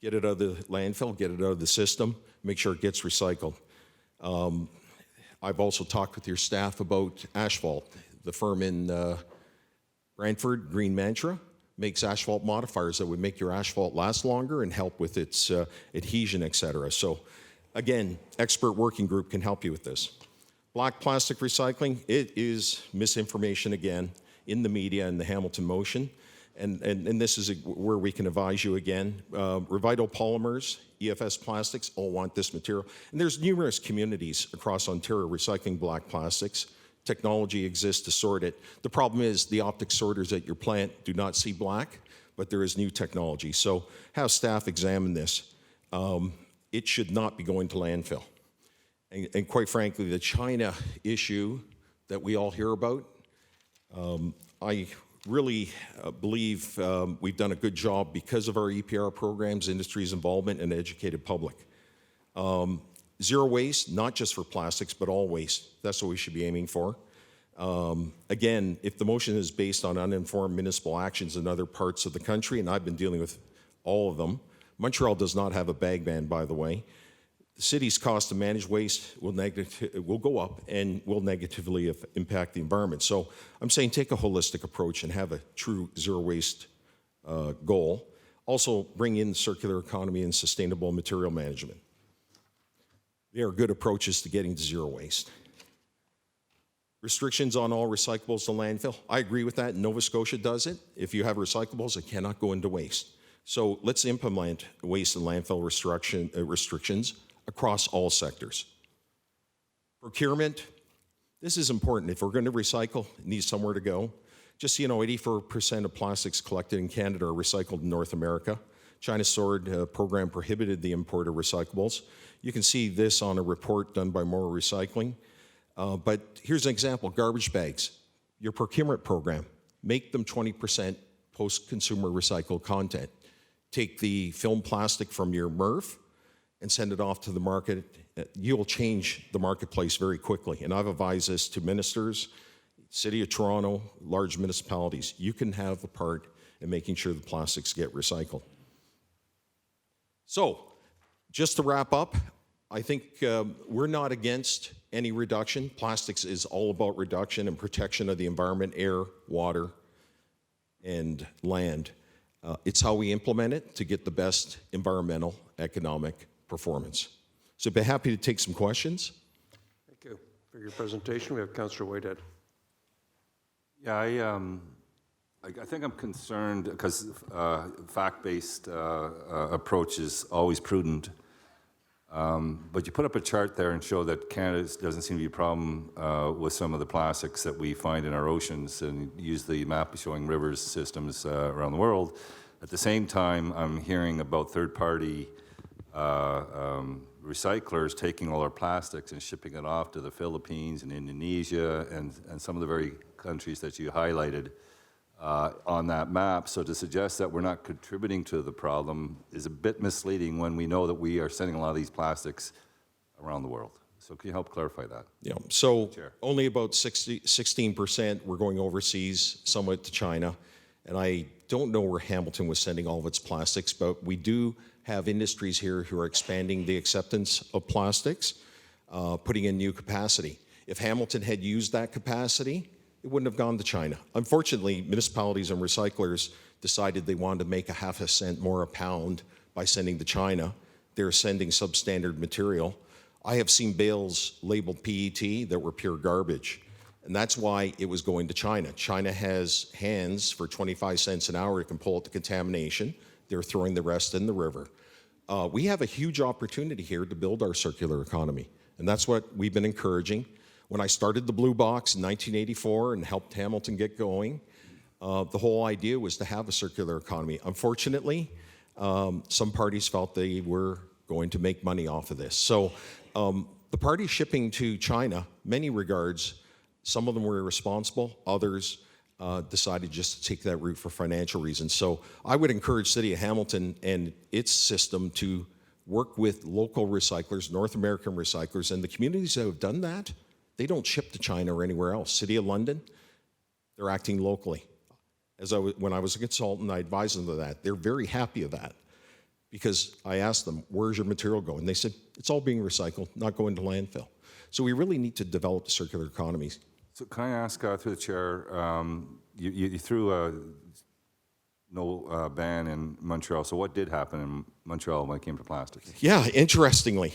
get it out of the landfill, get it out of the system, make sure it gets recycled. I've also talked with your staff about asphalt. The firm in Brantford, Green Mantra, makes asphalt modifiers that would make your asphalt last longer and help with its adhesion, et cetera. So again, expert working group can help you with this. Black plastic recycling, it is misinformation again in the media and the Hamilton motion. And this is where we can advise you again. Revitol Polymers, EFS Plastics, all want this material. And there's numerous communities across Ontario recycling black plastics. Technology exists to sort it. The problem is the optic sorters at your plant do not see black, but there is new technology. So have staff examine this. It should not be going to landfill. And quite frankly, the China issue that we all hear about, I really believe we've done a good job because of our EPR programs, industry's involvement, and educated public. Zero waste, not just for plastics, but all waste. That's what we should be aiming for. Again, if the motion is based on uninformed municipal actions in other parts of the country, and I've been dealing with all of them, Montreal does not have a bag ban, by the way. The city's cost to manage waste will go up and will negatively impact the environment. So I'm saying take a holistic approach and have a true zero waste goal. Also, bring in circular economy and sustainable material management. They are good approaches to getting to zero waste. Restrictions on all recyclables to landfill. I agree with that. Nova Scotia does it. If you have recyclables, it cannot go into waste. So let's implement waste and landfill restrictions across all sectors. Procurement. This is important. If we're going to recycle, it needs somewhere to go. Just so you know, 84% of plastics collected in Canada are recycled in North America. China's SWORD program prohibited the import of recyclables. You can see this on a report done by More Recycling. But here's an example, garbage bags. Your procurement program, make them 20% post-consumer recycled content. Take the film plastic from your MRF and send it off to the market. You'll change the marketplace very quickly. And I've advised this to ministers, City of Toronto, large municipalities. You can have a part in making sure the plastics get recycled. So, just to wrap up, I think we're not against any reduction. Plastics is all about reduction and protection of the environment, air, water, and land. It's how we implement it to get the best environmental, economic performance. So I'd be happy to take some questions. Thank you for your presentation. We have Councillor Whitehead. Yeah, I think I'm concerned because fact-based approach is always prudent. But you put up a chart there and show that Canada doesn't seem to be a problem with some of the plastics that we find in our oceans, and use the map showing rivers systems around the world. At the same time, I'm hearing about third-party recyclers taking all our plastics and shipping it off to the Philippines and Indonesia and some of the very countries that you highlighted on that map. So to suggest that we're not contributing to the problem is a bit misleading when we know that we are sending a lot of these plastics around the world. So can you help clarify that? Yeah, so Chair. only about 16% were going overseas, somewhat to China. And I don't know where Hamilton was sending all of its plastics, but we do have industries here who are expanding the acceptance of plastics, putting in new capacity. If Hamilton had used that capacity, it wouldn't have gone to China. Unfortunately, municipalities and recyclers decided they wanted to make a half a cent more a pound by sending to China. They're sending substandard material. I have seen bales labeled PET that were pure garbage. And that's why it was going to China. China has hands for 25 cents an hour. It can pull out the contamination. They're throwing the rest in the river. We have a huge opportunity here to build our circular economy. And that's what we've been encouraging. When I started the Blue Box in 1984 and helped Hamilton get going, the whole idea was to have a circular economy. Unfortunately, some parties felt they were going to make money off of this. So the parties shipping to China, many regards, some of them were irresponsible, others decided just to take that route for financial reasons. So I would encourage City of Hamilton and its system to work with local recyclers, North American recyclers, and the communities that have done that, they don't ship to China or anywhere else. City of London, they're acting locally. When I was a consultant, I advised them of that. They're very happy of that because I asked them, where's your material going? They said, it's all being recycled, not going to landfill. So we really need to develop the circular economy. So can I ask through the chair, you threw a no ban in Montreal. So what did happen in Montreal when it came to plastics? Yeah, interestingly,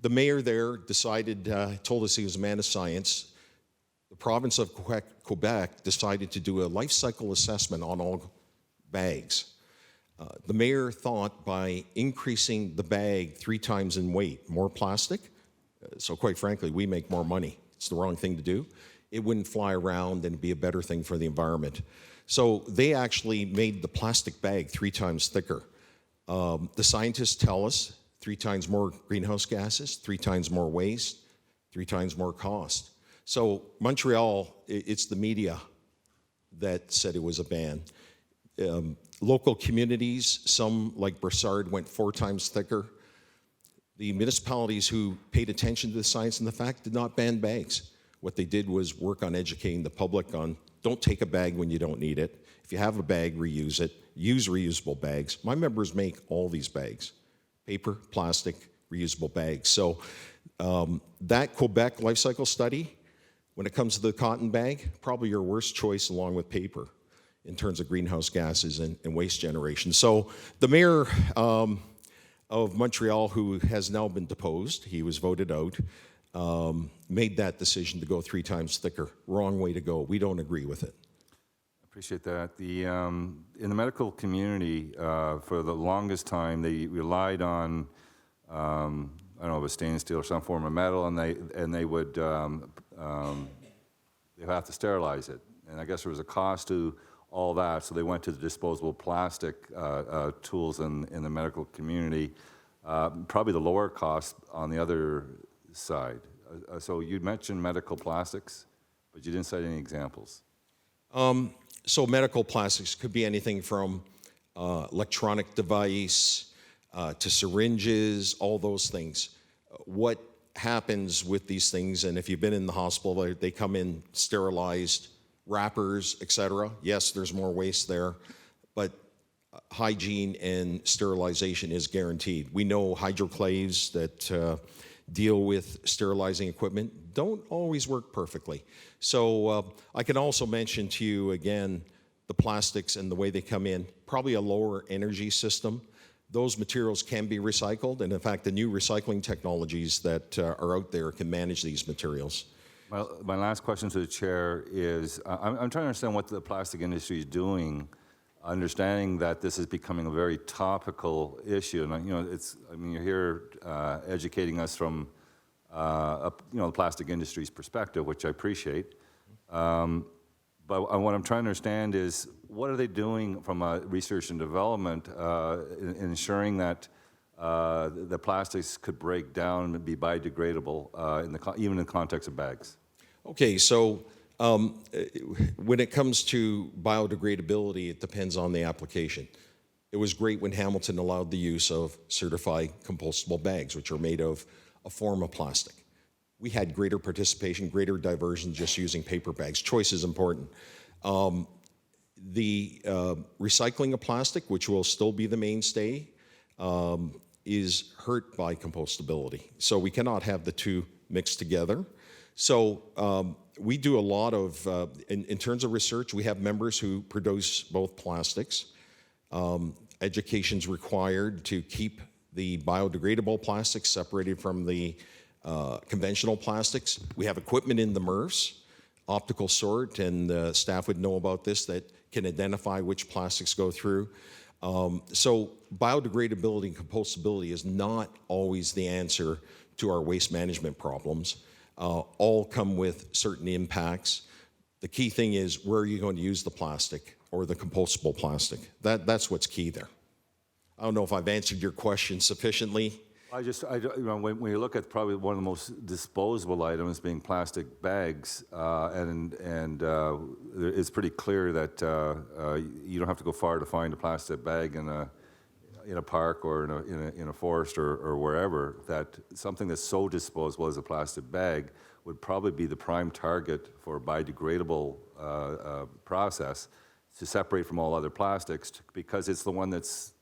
the mayor there decided, told us he was a man of science. The province of Quebec decided to do a life cycle assessment on all bags. The mayor thought by increasing the bag 3 times in weight, more plastic, so quite frankly, we make more money. It's the wrong thing to do. It wouldn't fly around and be a better thing for the environment. So they actually made the plastic bag 3 times thicker. The scientists tell us 3 times more greenhouse gases, 3 times more waste, 3 times more cost. So Montreal, it's the media that said it was a ban. Local communities, some like Brossard, went 4 times thicker. The municipalities who paid attention to the science and the fact did not ban bags. What they did was work on educating the public on don't take a bag when you don't need it. If you have a bag, reuse it. Use reusable bags. My members make all these bags, paper, plastic, reusable bags. So that Quebec life cycle study, when it comes to the cotton bag, probably your worst choice along with paper in terms of greenhouse gases and waste generation. So the mayor of Montreal, who has now been deposed, he was voted out, made that decision to go 3 times thicker. Wrong way to go. We don't agree with it. Appreciate that. In the medical community, for the longest time, they relied on, I don't know, if it was stainless steel or some form of metal, and they would they have to sterilize it. And I guess there was a cost to all that, so they went to the disposable plastic tools in the medical community. Probably the lower cost on the other side. So you mentioned medical plastics, but you didn't cite any examples. So medical plastics could be anything from electronic device to syringes, all those things. What happens with these things, and if you've been in the hospital, they come in sterilized wrappers, etc. Yes, there's more waste there, but hygiene and sterilization is guaranteed. We know hydroclaves that deal with sterilizing equipment don't always work perfectly. So I can also mention to you again the plastics and the way they come in, probably a lower energy system. Those materials can be recycled, and in fact the new recycling technologies that are out there can manage these materials. My last question to the chair is, I'm trying to understand what the plastic industry is doing, understanding that this is becoming a very topical issue. And you're here educating us from the plastic industry's perspective, which I appreciate. But what I'm trying to understand is, what are they doing from a research and development in ensuring that the plastics could break down and be biodegradable, even in the context of bags? Okay, so when it comes to biodegradability, it depends on the application. It was great when Hamilton allowed the use of certified compostable bags, which are made of a form of plastic. We had greater participation, greater diversion just using paper bags. Choice is important. The recycling of plastic, which will still be the mainstay, is hurt by compostability. So we cannot have the two mixed together. So we do a lot of, in terms of research, we have members who produce both plastics. Education's required to keep the biodegradable plastics separated from the conventional plastics. We have equipment in the MRFs, optical sort, and staff would know about this, that can identify which plastics go through. So biodegradability and compostability is not always the answer to our waste management problems. All come with certain impacts. The key thing is, where are you going to use the plastic or the compostable plastic? That's what's key there. I don't know if I've answered your question sufficiently. When you look at probably one of the most disposable items being plastic bags, and it's pretty clear that you don't have to go far to find a plastic bag in a park or in a forest or wherever, that something that's so disposable as a plastic bag would probably be the prime target for a biodegradable process to separate from all other plastics, because it's the one that's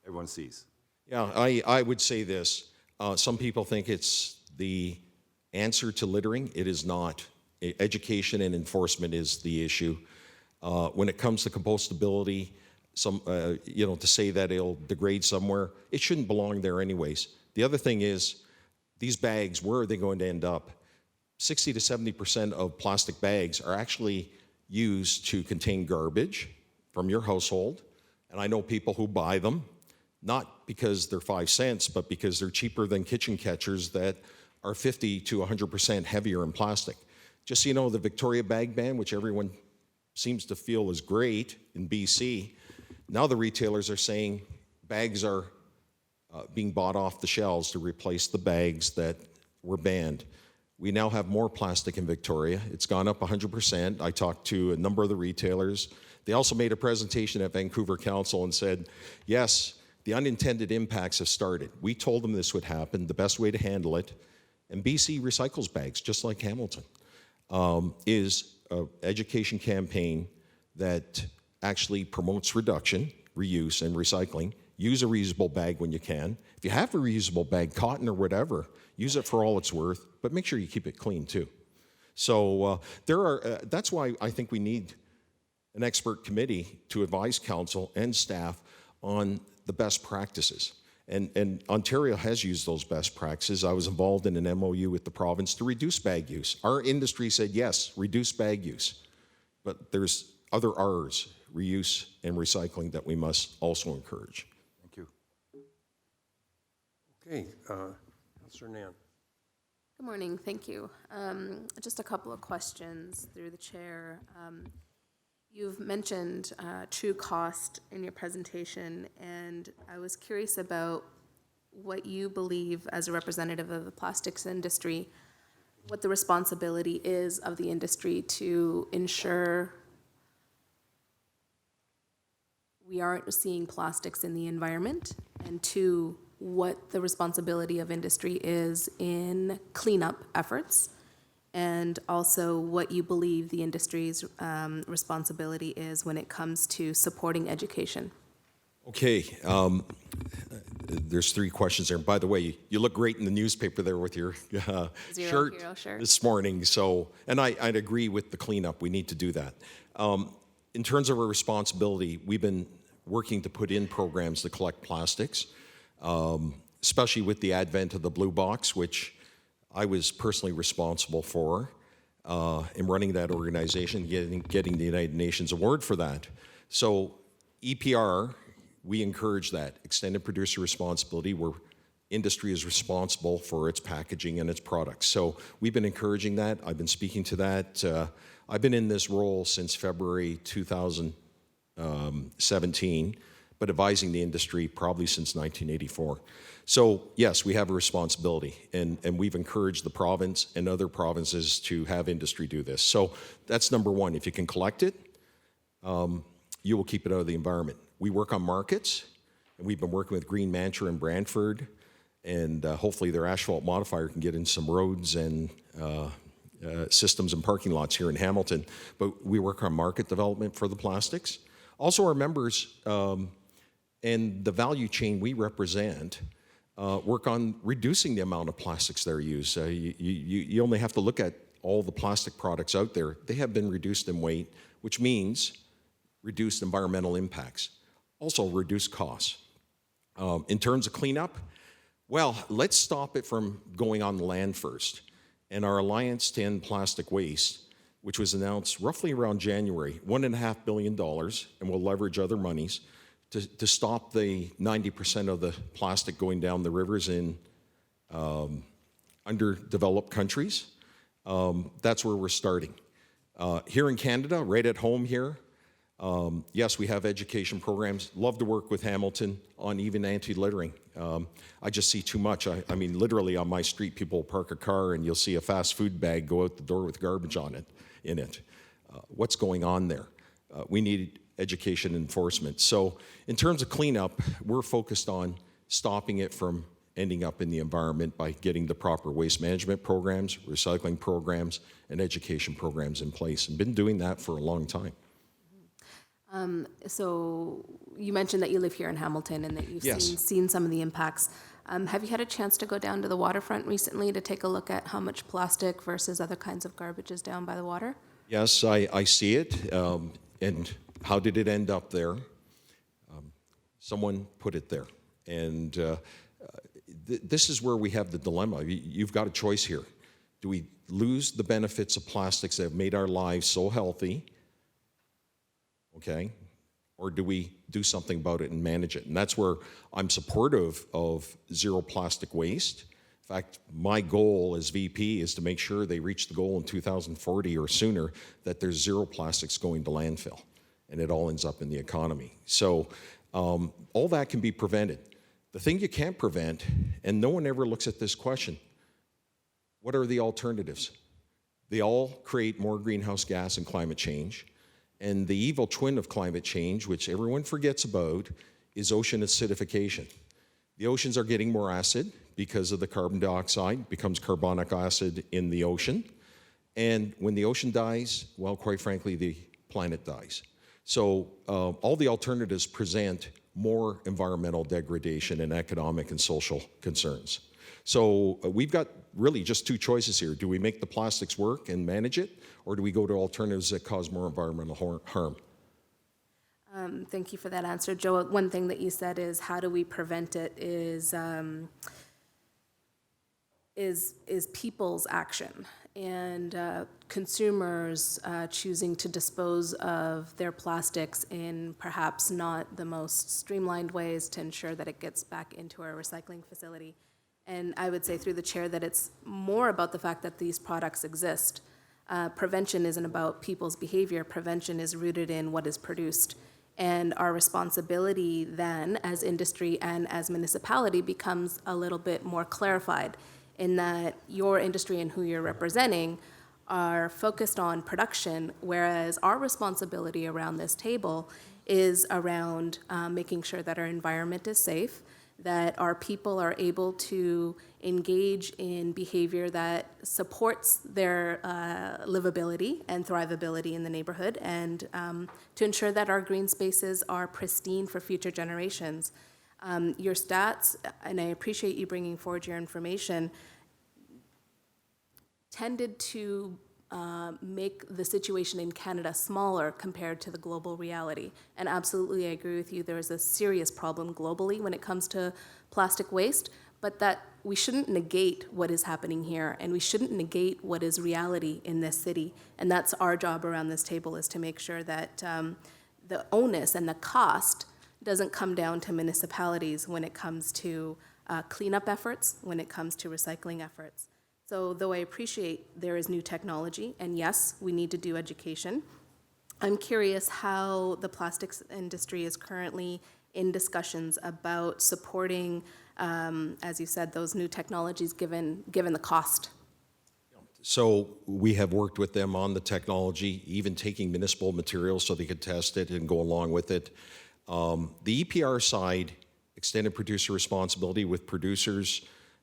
everyone sees. Yeah, I would say this. Some people think it's the answer to littering. It is not. Education and enforcement is the issue. When it comes to compostability, to say that it'll degrade somewhere, it shouldn't belong there anyways. The other thing is, these bags, where are they going to end up? 60 to 70% of plastic bags are actually used to contain garbage from your household. And I know people who buy them, not because they're 5 cents, but because they're cheaper than kitchen catchers that are 50 to 100% heavier in plastic. Just so you know, the Victoria bag ban, which everyone seems to feel is great in BC, now the retailers are saying bags are being bought off the shelves to replace the bags that were banned. We now have more plastic in Victoria. It's gone up 100%. I talked to a number of the retailers. They also made a presentation at Vancouver Council and said, yes, the unintended impacts have started. We told them this would happen, the best way to handle it. And BC recycles bags, just like Hamilton, is an education campaign that actually promotes reduction, reuse, and recycling. Use a reusable bag when you can. If you have a reusable bag, cotton or whatever, use it for all it's worth, but make sure you keep it clean too. So that's why I think we need an expert committee to advise council and staff on the best practices. And Ontario has used those best practices. I was involved in an MOU with the province to reduce bag use. Our industry said, yes, reduce bag use. But there's other R's, reuse and recycling, that we must also encourage. Thank you. Okay, Councillor Nan. Good morning, thank you. Just a couple of questions through the chair. You've mentioned true cost in your presentation, and I was curious about what you believe as a representative of the plastics industry, what the responsibility is of the industry to ensure we aren't seeing plastics in the environment, and two, what the responsibility of industry is in cleanup efforts, and also what you believe the industry's responsibility is when it comes to supporting education. Okay, there's 3 questions there. By the way, you look great in the newspaper there with your Zero Hero shirt. this morning. So, and I'd agree with the cleanup. We need to do that. In terms of our responsibility, we've been working to put in programs to collect plastics, especially with the advent of the Blue Box, which I was personally responsible for in running that organization, getting the United Nations award for that. So EPR, we encourage that, extended producer responsibility, where industry is responsible for its packaging and its products. So we've been encouraging that. I've been speaking to that. I've been in this role since February 2017, but advising the industry probably since 1984. So yes, we have a responsibility, and we've encouraged the province and other provinces to have industry do this. So that's number one. If you can collect it, you will keep it out of the environment. We work on markets, and we've been working with Green Mantra and Brantford, and hopefully their asphalt modifier can get in some roads and systems and parking lots here in Hamilton. But we work on market development for the plastics. Also, our members and the value chain we represent work on reducing the amount of plastics that are used. You only have to look at all the plastic products out there. They have been reduced in weight, which means reduced environmental impacts. Also reduced costs. In terms of cleanup, well, let's stop it from going on the land first. And our Alliance to End Plastic Waste, which was announced roughly around January, $1.5 billion, and we'll leverage other monies to stop the 90% of the plastic going down the rivers in underdeveloped countries. That's where we're starting. Here in Canada, right at home here, yes, we have education programs. Love to work with Hamilton on even anti-littering. I just see too much. I mean, literally on my street, people park a car and you'll see a fast food bag go out the door with garbage on it, in it. What's going on there? We need education enforcement. So in terms of cleanup, we're focused on stopping it from ending up in the environment by getting the proper waste management programs, recycling programs, and education programs in place, and been doing that for a long time. So you mentioned that you live here in Hamilton and that you've Yes. seen some of the impacts. Have you had a chance to go down to the waterfront recently to take a look at how much plastic versus other kinds of garbage is down by the water? Yes, I see it. And how did it end up there? Someone put it there. And this is where we have the dilemma. You've got a choice here. Do we lose the benefits of plastics that have made our lives so healthy? Okay? Or do we do something about it and manage it? And that's where I'm supportive of zero plastic waste. In fact, my goal as VP is to make sure they reach the goal in 2040 or sooner that there's zero plastics going to landfill, and it all ends up in the economy. So all that can be prevented. The thing you can't prevent, and no one ever looks at this question, What are the alternatives? They all create more greenhouse gas and climate change. And the evil twin of climate change, which everyone forgets about, is ocean acidification. The oceans are getting more acid because of the carbon dioxide, becomes carbonic acid in the ocean. And when the ocean dies, well, quite frankly, the planet dies. So all the alternatives present more environmental degradation and economic and social concerns. So we've got really just two choices here. Do we make the plastics work and manage it, or do we go to alternatives that cause more environmental harm? Thank you for that answer, Joe. One thing that you said is how do we prevent it is people's action and consumers choosing to dispose of their plastics in perhaps not the most streamlined ways to ensure that it gets back into our recycling facility. And I would say through the chair that it's more about the fact that these products exist. Prevention isn't about people's behavior. Prevention is rooted in what is produced. And our responsibility then as industry and as municipality becomes a little bit more clarified in that your industry and who you're representing are focused on production, whereas our responsibility around this table is around making sure that our environment is safe, that our people are able to engage in behavior that supports their livability and thrivability in the neighborhood, and to ensure that our green spaces are pristine for future generations. Your stats, and I appreciate you bringing forward your information, tended to make the situation in Canada smaller compared to the global reality. And absolutely, I agree with you, there is a serious problem globally when it comes to plastic waste, but that we shouldn't negate what is happening here, and we shouldn't negate what is reality in this city. And that's our job around this table, is to make sure that the onus and the cost doesn't come down to municipalities when it comes to cleanup efforts, when it comes to recycling efforts. So though I appreciate there is new technology, and yes, we need to do education, I'm curious how the plastics industry is currently in discussions about supporting, as you said, those new technologies given the cost. So we have worked with them on the technology, even taking municipal materials so they could test it and go along with it. The EPR side, extended producer responsibility with producers,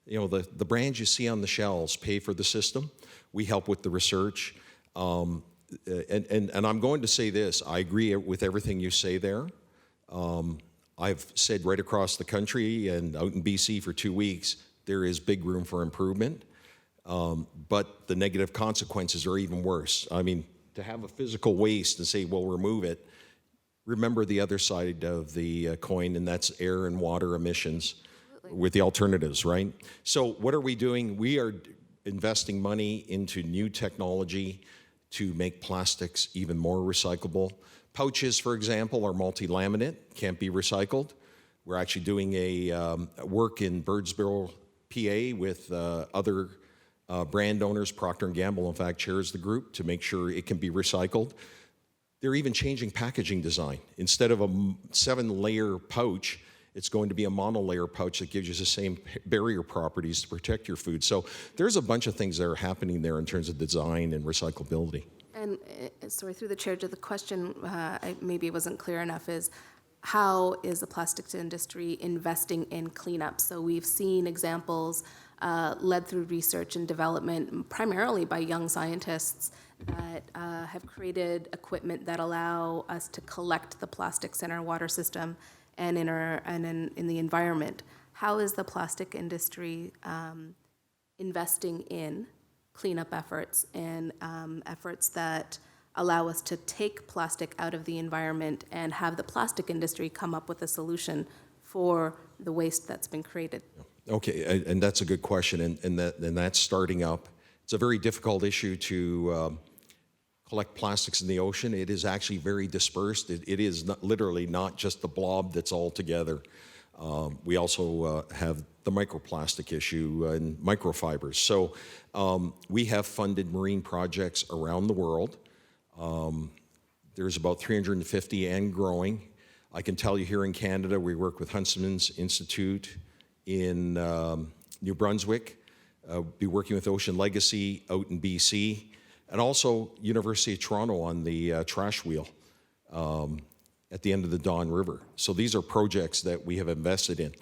you know, the brands you see on the shelves pay for the system. We help with the research. And I'm going to say this, I agree with everything you say there. I've said right across the country and out in BC for 2 weeks, there is big room for improvement. But the negative consequences are even worse. I mean, to have a physical waste and say, well, remove it, remember the other side of the coin, and that's air and water emissions. With the alternatives, right? So what are we doing? We are investing money into new technology to make plastics even more recyclable. Pouches, for example, are multi-laminate, can't be recycled. We're actually doing a work in Birdsboro, PA with other brand owners. Procter & Gamble, in fact, chairs the group to make sure it can be recycled. They're even changing packaging design. Instead of a 7-layer pouch, it's going to be a monolayer pouch that gives you the same barrier properties to protect your food. So there's a bunch of things that are happening there in terms of design and recyclability. And sorry, through the chair, to the question, maybe it wasn't clear enough, is how is the plastics industry investing in cleanup? So we've seen examples led through research and development, primarily by young scientists that have created equipment that allow us to collect the plastics in our water system and in the environment. How is the plastic industry investing in cleanup efforts and efforts that allow us to take plastic out of the environment and have the plastic industry come up with a solution for the waste that's been created? Okay, and that's a good question, and that's starting up. It's a very difficult issue to collect plastics in the ocean. It is actually very dispersed. It is literally not just the blob that's all together. We also have the microplastic issue and microfibers. So we have funded marine projects around the world. There's about 350 and growing. I can tell you here in Canada, we work with Huntsman's Institute in New Brunswick. be working with Ocean Legacy out in BC, and also University of Toronto on the trash wheel at the end of the Don River. So these are projects that we have invested in.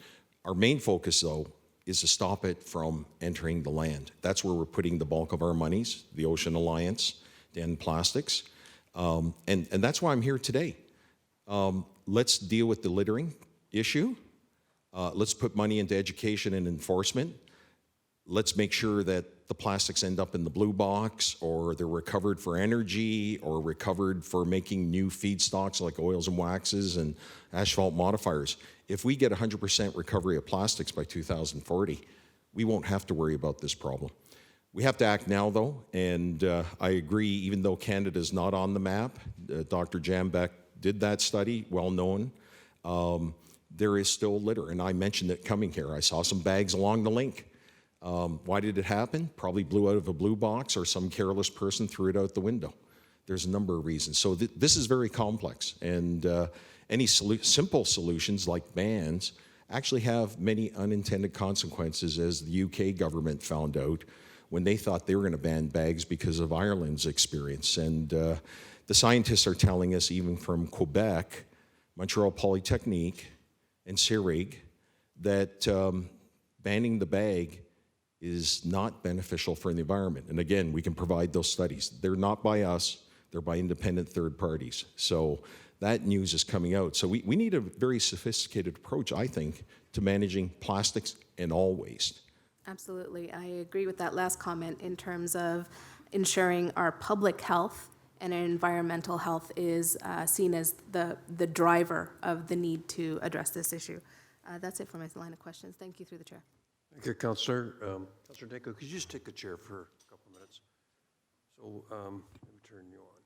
Our main focus, though, is to stop it from entering the land. That's where we're putting the bulk of our monies, the Ocean Alliance, to end plastics. And that's why I'm here today. Let's deal with the littering issue. Let's put money into education and enforcement. Let's make sure that the plastics end up in the blue box, or they're recovered for energy, or recovered for making new feedstocks like oils and waxes and asphalt modifiers. If we get 100% recovery of plastics by 2040, we won't have to worry about this problem. We have to act now, though, and I agree, even though Canada's not on the map, Dr. Jambeck did that study, well known, there is still litter, and I mentioned it coming here. I saw some bags along the link. Why did it happen? Probably blew out of a blue box, or some careless person threw it out the window. There's a number of reasons. So this is very complex, and any simple solutions like bans actually have many unintended consequences, as the UK government found out when they thought they were going to ban bags because of Ireland's experience. And the scientists are telling us, even from Quebec, Montreal Polytechnique, and CIRIG, that banning the bag is not beneficial for the environment. And again, we can provide those studies. They're not by us, they're by independent third parties. So that news is coming out. So we need a very sophisticated approach, I think, to managing plastics and all waste. Absolutely. I agree with that last comment in terms of ensuring our public health and our environmental health is seen as the driver of the need to address this issue. That's it for my line of questions. Thank you, through the chair. Thank you, Councillor. Councillor Danko, could you just take a chair for a couple of minutes? So let me turn you on.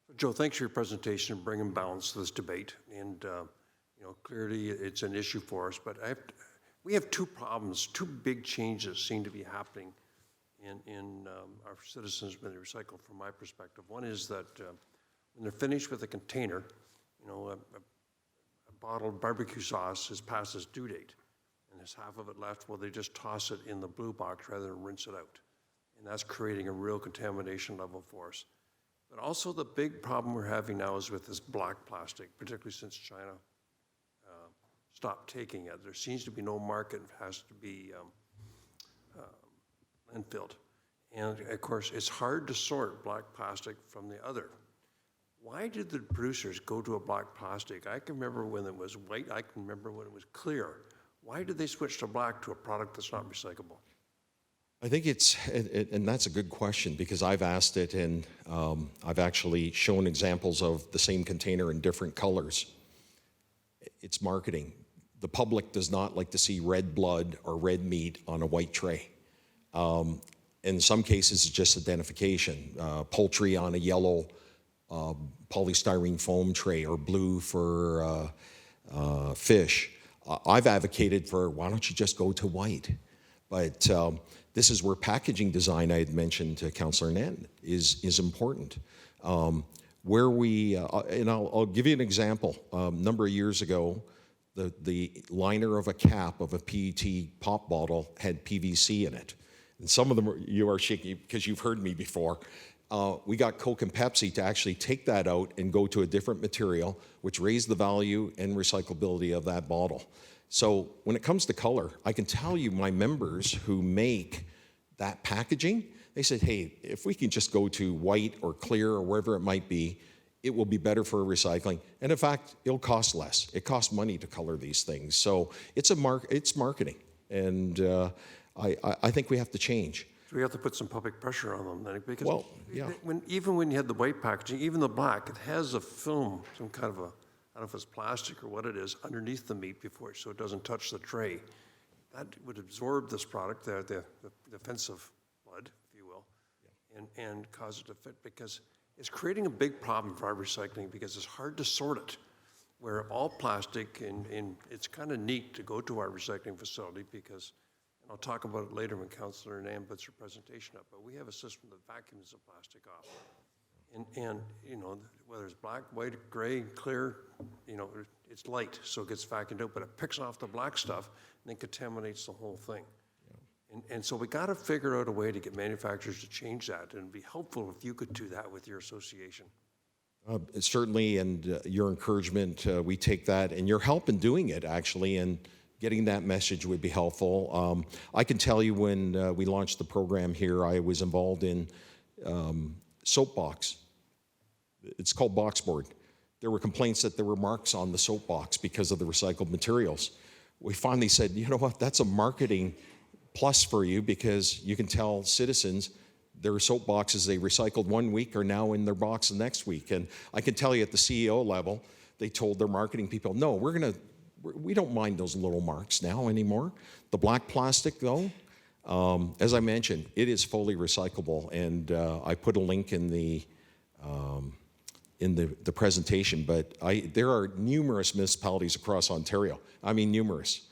So Joe, thanks for your presentation and bringing balance to this debate. And clearly it's an issue for us, but we have two problems, two big changes seem to be happening in our citizens when they recycle, from my perspective. One is that when they're finished with a container, a bottled barbecue sauce is past its due date, and there's half of it left. Well, they just toss it in the blue box rather than rinse it out, and that's creating a real contamination level for us. But also the big problem we're having now is with this black plastic, particularly since China stopped taking it. There seems to be no market. It has to be landfilled. And of course, it's hard to sort black plastic from the other. Why did the producers go to a black plastic? I can remember when it was white. I can remember when it was clear. Why did they switch to black, to a product that's not recyclable? I think and that's a good question, because I've asked it, and I've actually shown examples of the same container in different colors. It's marketing. The public does not like to see red blood or red meat on a white tray. In some cases, it's just identification. Poultry on a yellow polystyrene foam tray, or blue for fish. I've advocated for, why don't you just go to white? But this is where packaging design, I had mentioned to Councillor Nanton, is important. Where we, and I'll give you an example. A number of years ago, the liner of a cap of a PET pop bottle had PVC in it. And some of them, you are shaking because you've heard me before. We got Coke and Pepsi to actually take that out and go to a different material, which raised the value and recyclability of that bottle. So when it comes to color, I can tell you my members who make that packaging, they said, hey, if we can just go to white or clear or wherever it might be, it will be better for recycling. And in fact, it'll cost less. It costs money to color these things. So it's marketing. And I think we have to change. So we have to put some public pressure on them then, because Well, yeah. Even when you had the white packaging, even the black, it has a film, some kind of a, I don't know if it's plastic or what it is, underneath the meat before, so it doesn't touch the tray. That would absorb this product, the offensive blood, if you will, and cause it to fit, because it's creating a big problem for our recycling, because it's hard to sort it. Where all plastic, and it's kind of neat to go to our recycling facility, because, and I'll talk about it later when Councillor Nam puts her presentation up, but we have a system that vacuums the plastic off. And whether it's black, white, gray, clear, it's light, so it gets vacuumed out, but it picks off the black stuff and then contaminates the whole thing. And so we got to figure out a way to get manufacturers to change that, and it'd be helpful if you could do that with your association. Certainly, and your encouragement, we take that, and your help in doing it, actually, and getting that message would be helpful. I can tell you when we launched the program here, I was involved in soapbox. It's called Boxboard. There were complaints that there were marks on the soapbox because of the recycled materials. We finally said, you know what, that's a marketing plus for you, because you can tell citizens their soap boxes they recycled one week are now in their box the next week. And I can tell you at the CEO level, they told their marketing people, no, we don't mind those little marks now anymore. The black plastic, though, as I mentioned, it is fully recyclable, and I put a link in the presentation. But there are numerous municipalities across Ontario. I mean, numerous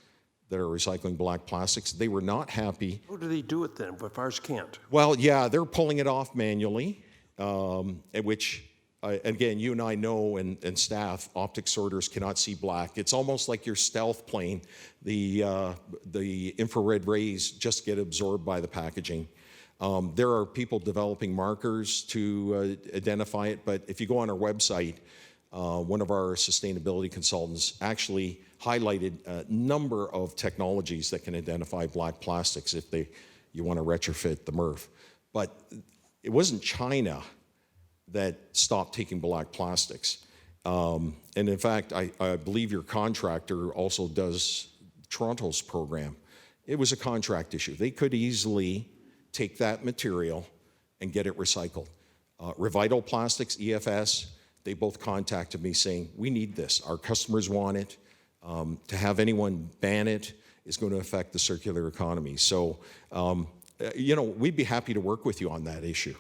that are recycling black plastics. They were not happy. How do they do it then, if ours can't? Well, yeah, they're pulling it off manually, which. Again, you and I know, and staff, optic sorters cannot see black. It's almost like your stealth plane. The infrared rays just get absorbed by the packaging. There are people developing markers to identify it, but if you go on our website, one of our sustainability consultants actually highlighted a number of technologies that can identify black plastics if you want to retrofit the MRF. But it wasn't China that stopped taking black plastics. And in fact, I believe your contractor also does Toronto's program. It was a contract issue. They could easily take that material and get it recycled. Revital Plastics, EFS, they both contacted me saying, we need this. Our customers want it. To have anyone ban it is going to affect the circular economy. So, we'd be happy to work with you on that issue.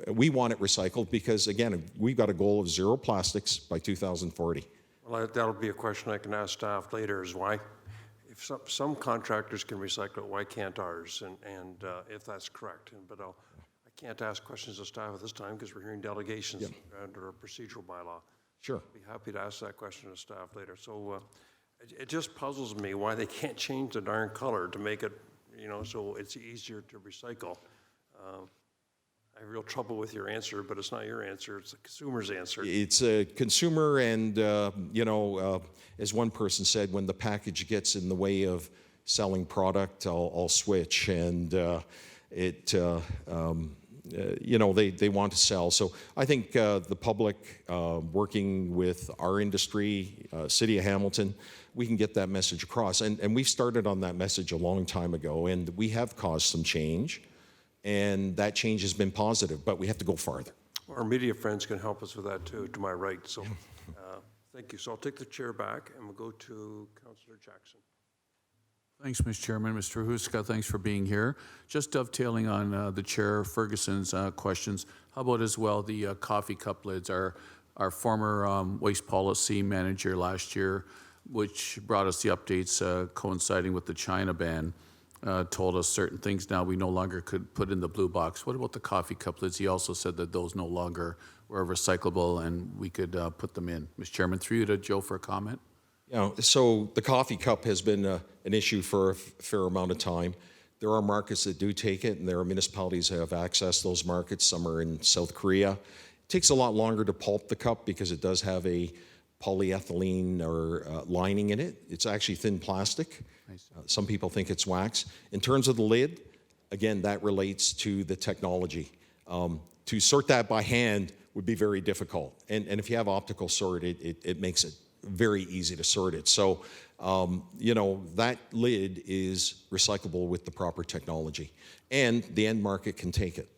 We want it recycled because, again, we've got a goal of zero plastics by 2040. Well, that'll be a question I can ask staff later, is why, if some contractors can recycle it, why can't ours? And if that's correct. But I can't ask questions of staff at this time because we're hearing delegations under a procedural bylaw. Sure. I'd be happy to ask that question of staff later. So it just puzzles me why they can't change the darn color to make it, so it's easier to recycle. I have real trouble with your answer, but it's not your answer, it's the consumer's answer. It's a consumer, and, as one person said, when the package gets in the way of selling product, I'll switch. And they want to sell. So I think the public, working with our industry, City of Hamilton, we can get that message across. And we started on that message a long time ago, and we have caused some change. And that change has been positive, but we have to go farther. Our media friends can help us with that too, to my right. So thank you. So I'll take the chair back and we'll go to Councillor Jackson. Thanks, Mr. Chairman. Mr. Huska, thanks for being here. Just dovetailing on the Chair Ferguson's questions, how about as well the coffee cup lids? Our former waste policy manager last year, which brought us the updates coinciding with the China ban, told us certain things now we no longer could put in the blue box. What about the coffee cup lids? He also said that those no longer were recyclable and we could put them in. Mr. Chairman, through you to Joe for a comment. So the coffee cup has been an issue for a fair amount of time. There are markets that do take it, and there are municipalities that have accessed those markets. Some are in South Korea. It takes a lot longer to pulp the cup because it does have a polyethylene or lining in it. It's actually thin plastic. Some people think it's wax. In terms of the lid, again, that relates to the technology. To sort that by hand would be very difficult. And if you have optical sort, it makes it very easy to sort it. So, that lid is recyclable with the proper technology. And the end market can take it.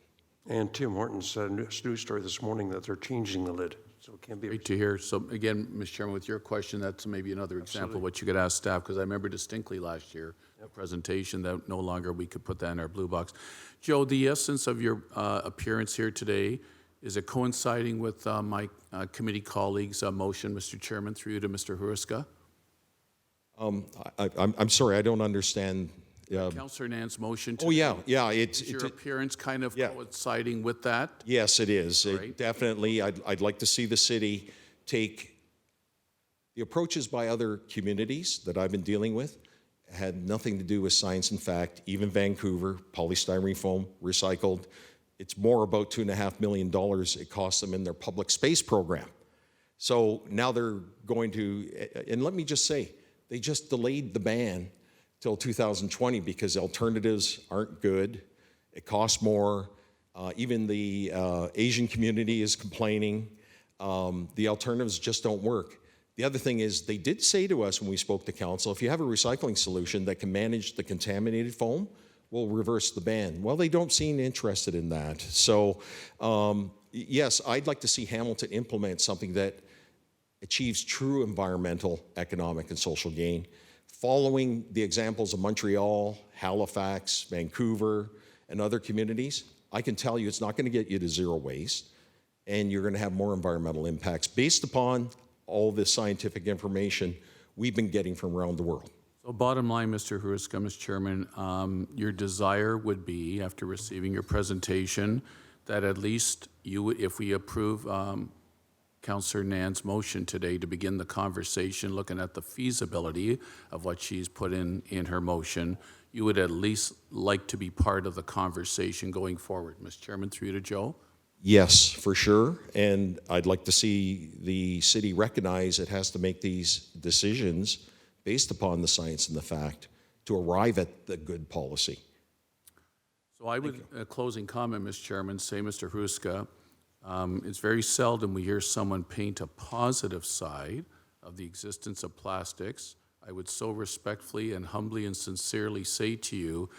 And Tim Hortons said in a news story this morning that they're changing the lid. So it can be. Great to hear. So again, Mr. Chairman, with your question, that's maybe another example of what you could ask staff, because I remember distinctly last year, a presentation that no longer we could put that in our blue box. Joe, the essence of your appearance here today, is it coinciding with my committee colleagues' motion, Mr. Chairman, through you to Mr. Huruska? I'm sorry, I don't understand. Councillor Nan's motion. Oh, yeah. Is your appearance kind of coinciding with that? Yes, it is. Right. Definitely, I'd like to see the city take the approaches by other communities that I've been dealing with, had nothing to do with science and fact. Even Vancouver, polystyrene foam, recycled. It's more about $2.5 million it costs them in their public space program. So now they're going to, and let me just say, they just delayed the ban till 2020 because alternatives aren't good. It costs more. Even the Asian community is complaining. The alternatives just don't work. The other thing is they did say to us when we spoke to council, if you have a recycling solution that can manage the contaminated foam, we'll reverse the ban. Well, they don't seem interested in that. So yes, I'd like to see Hamilton implement something that achieves true environmental, economic, and social gain, following the examples of Montreal, Halifax, Vancouver, and other communities. I can tell you it's not going to get you to zero waste, and you're going to have more environmental impacts based upon all this scientific information we've been getting from around the world. So bottom line, Mr. Hruska, Mr. Chairman, your desire would be, after receiving your presentation, that at least you, if we approve Councillor Nan's motion today to begin the conversation looking at the feasibility of what she's put in her motion, you would at least like to be part of the conversation going forward. Mr. Chairman, through you to Joe. Yes, for sure. And I'd like to see the city recognize it has to make these decisions based upon the science and the fact to arrive at the good policy. So I would, a closing comment, Mr. Chairman, say, Mr. Hruska, it's very seldom we hear someone paint a positive side of the existence of plastics. I would so respectfully and humbly and sincerely say to you,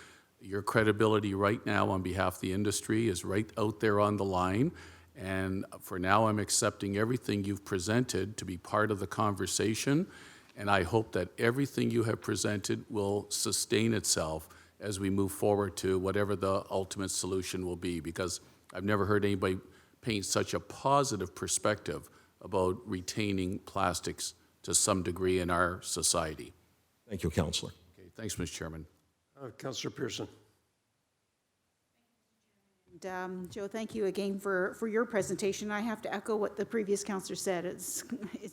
your credibility right now on behalf of the industry is right out there on the line. And for now, I'm accepting everything you've presented to be part of the conversation. And I hope that everything you have presented will sustain itself as we move forward to whatever the ultimate solution will be, because I've never heard anybody paint such a positive perspective about retaining plastics to some degree in our society. Thank you, Councillor. Okay, thanks, Mr. Chairman. Councillor Pearson. And, Joe, thank you again for your presentation. I have to echo what the previous councillor said. It's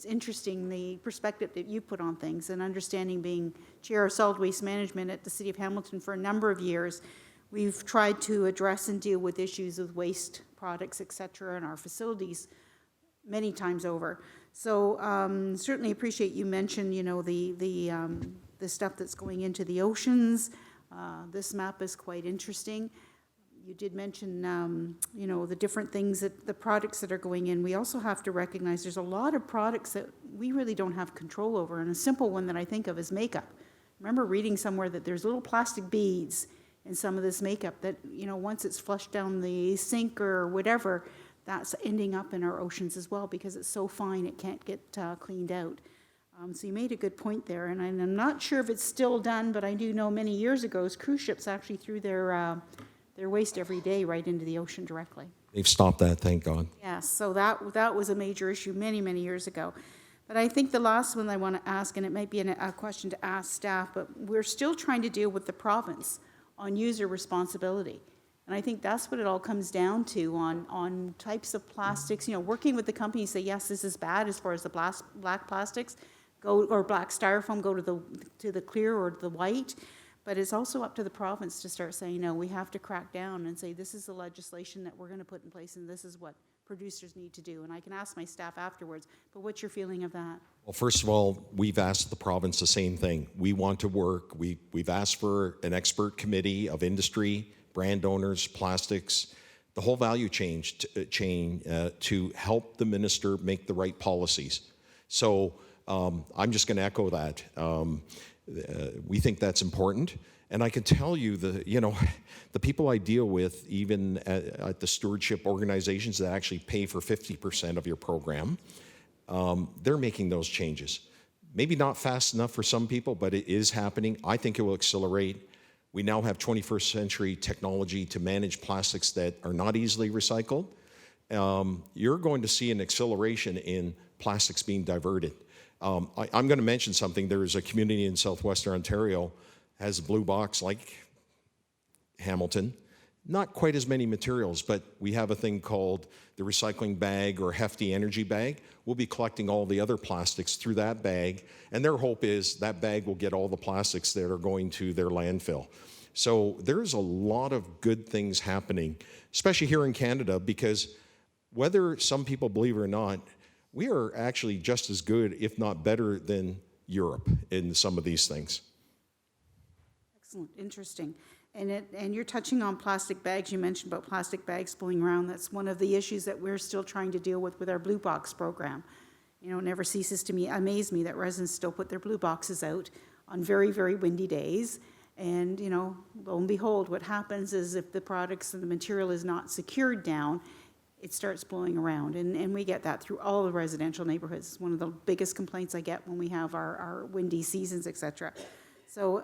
interesting, the perspective that you put on things, and understanding, being Chair of Solid Waste Management at the City of Hamilton for a number of years, we've tried to address and deal with issues with waste products, et cetera, in our facilities many times over. So certainly appreciate you mentioned, you know, the stuff that's going into the oceans. This map is quite interesting. You did mention, you know, the different things, that the products that are going in. We also have to recognize there's a lot of products that we really don't have control over. And a simple one that I think of is makeup. I remember reading somewhere that there's little plastic beads in some of this makeup that, you know, once it's flushed down the sink or whatever, that's ending up in our oceans as well because it's so fine it can't get cleaned out. So you made a good point there, and I'm not sure if it's still done, but I do know many years ago, cruise ships actually threw their waste every day right into the ocean directly. They've stopped that, thank God. Yes, so that was a major issue many, many years ago. But I think the last one I want to ask, and it might be a question to ask staff, but we're still trying to deal with the province on user responsibility. And I think that's what it all comes down to on types of plastics, you know, working with the companies, say, yes, this is bad as far as the black plastics, or black styrofoam, go to the clear or the white. But it's also up to the province to start saying, no, we have to crack down and say, this is the legislation that we're going to put in place and this is what producers need to do. And I can ask my staff afterwards, but what's your feeling of that? Well, first of all, we've asked the province the same thing. We want to work. We've asked for an expert committee of industry, brand owners, plastics, the whole value chain to help the minister make the right policies. So I'm just going to echo that. We think that's important. And I can tell you, the people I deal with, even at the stewardship organizations that actually pay for 50% of your program, they're making those changes. Maybe not fast enough for some people, but it is happening. I think it will accelerate. We now have 21st century technology to manage plastics that are not easily recycled. You're going to see an acceleration in plastics being diverted. I'm going to mention something. There is a community in southwestern Ontario has a blue box like Hamilton, not quite as many materials, but we have a thing called the recycling bag or hefty energy bag. We'll be collecting all the other plastics through that bag, and their hope is that bag will get all the plastics that are going to their landfill. So there's a lot of good things happening, especially here in Canada, because whether some people believe it or not, we are actually just as good, if not better, than Europe in some of these things. Excellent, interesting. And you're touching on plastic bags. You mentioned about plastic bags blowing around. That's one of the issues that we're still trying to deal with our Blue Box program. You know, it never ceases to amaze me that residents still put their blue boxes out on very, very windy days. And, you know, lo and behold, what happens is if the products and the material is not secured down, it starts blowing around. And we get that through all the residential neighborhoods. It's one of the biggest complaints I get when we have our windy seasons, et cetera. So,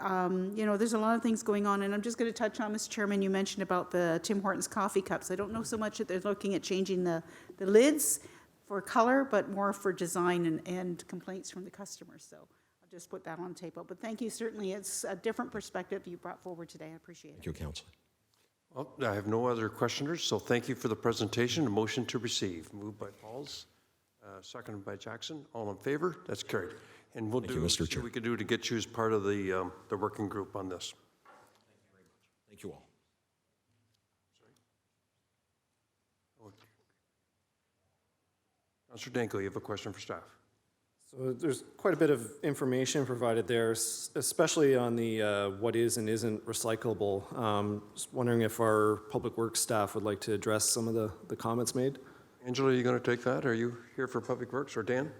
you know, there's a lot of things going on, and I'm just going to touch on, Mr. Chairman, you mentioned about the Tim Hortons coffee cups. I don't know so much that they're looking at changing the lids for color, but more for design and complaints from the customers. So I'll just put that on the table. But thank you. Certainly, it's a different perspective you brought forward today. I appreciate it. Thank you, Councillor. Well, I have no other questioners, so thank you for the presentation. A motion to receive. Moved by Pauls, seconded by Jackson. All in favor? That's carried. And we'll Thank you, Mr. see Chair. what we can do to get you as part of the working group on this. Thank you all. Councillor Danko, you have a question for staff. So there's quite a bit of information provided there, especially on the what is and isn't recyclable. Just wondering if our Public Works staff would like to address some of the comments made. Angela, are you going to take that? Are you here for Public Works, or Dan?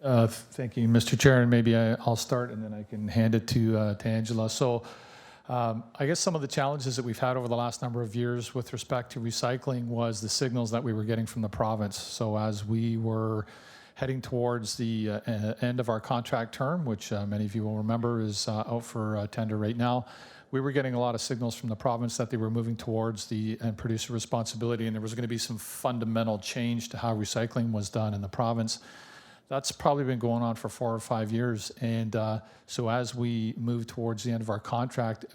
Thank you, Mr. Chair, and maybe I'll start and then I can hand it to Angela. So I guess some of the challenges that we've had over the last number of years with respect to recycling was the signals that we were getting from the province. So as we were heading towards the end of our contract term, which many of you will remember is out for tender right now, we were getting a lot of signals from the province that they were moving towards the producer responsibility, and there was going to be some fundamental change to how recycling was done in the province. That's probably been going on for 4 or 5 years. And so as we move towards the end of our contract,